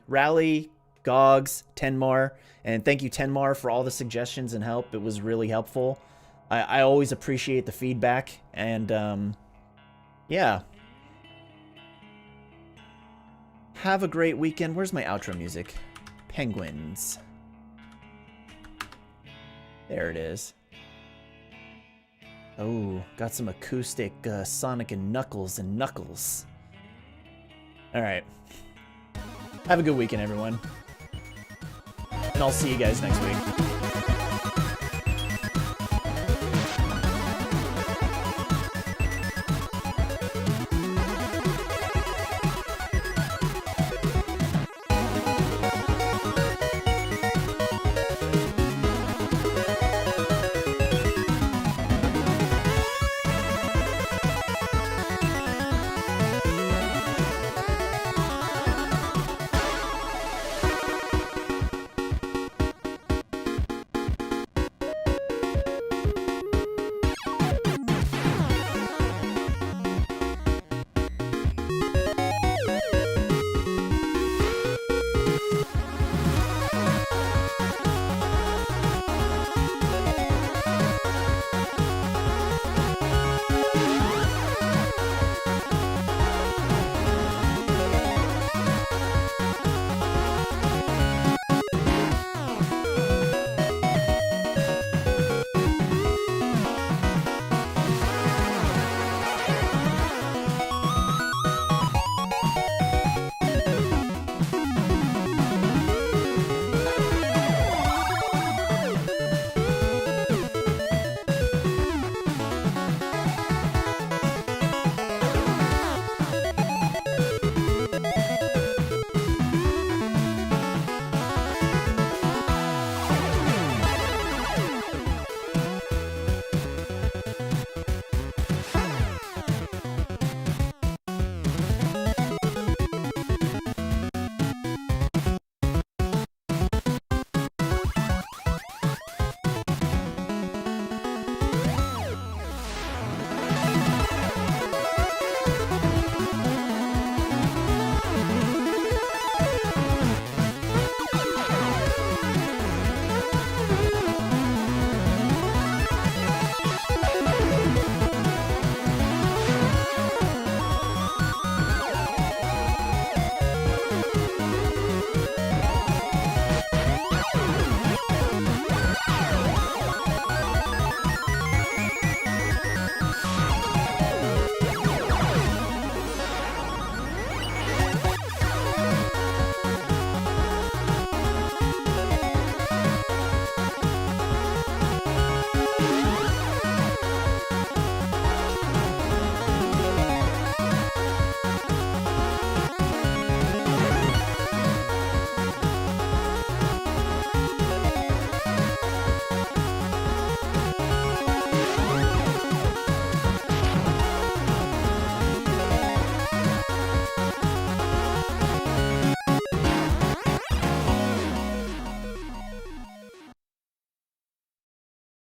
Speaker 1: Rally, Gogs, Tenmar, and thank you Tenmar for all the suggestions and help. It was really helpful. I always appreciate the feedback, and yeah. Have a great weekend. Where's my outro music? Penguins. There it is. Oh, got some acoustic Sonic and Knuckles and Knuckles. Alright. Have a good weekend, everyone. And I'll see you guys next week.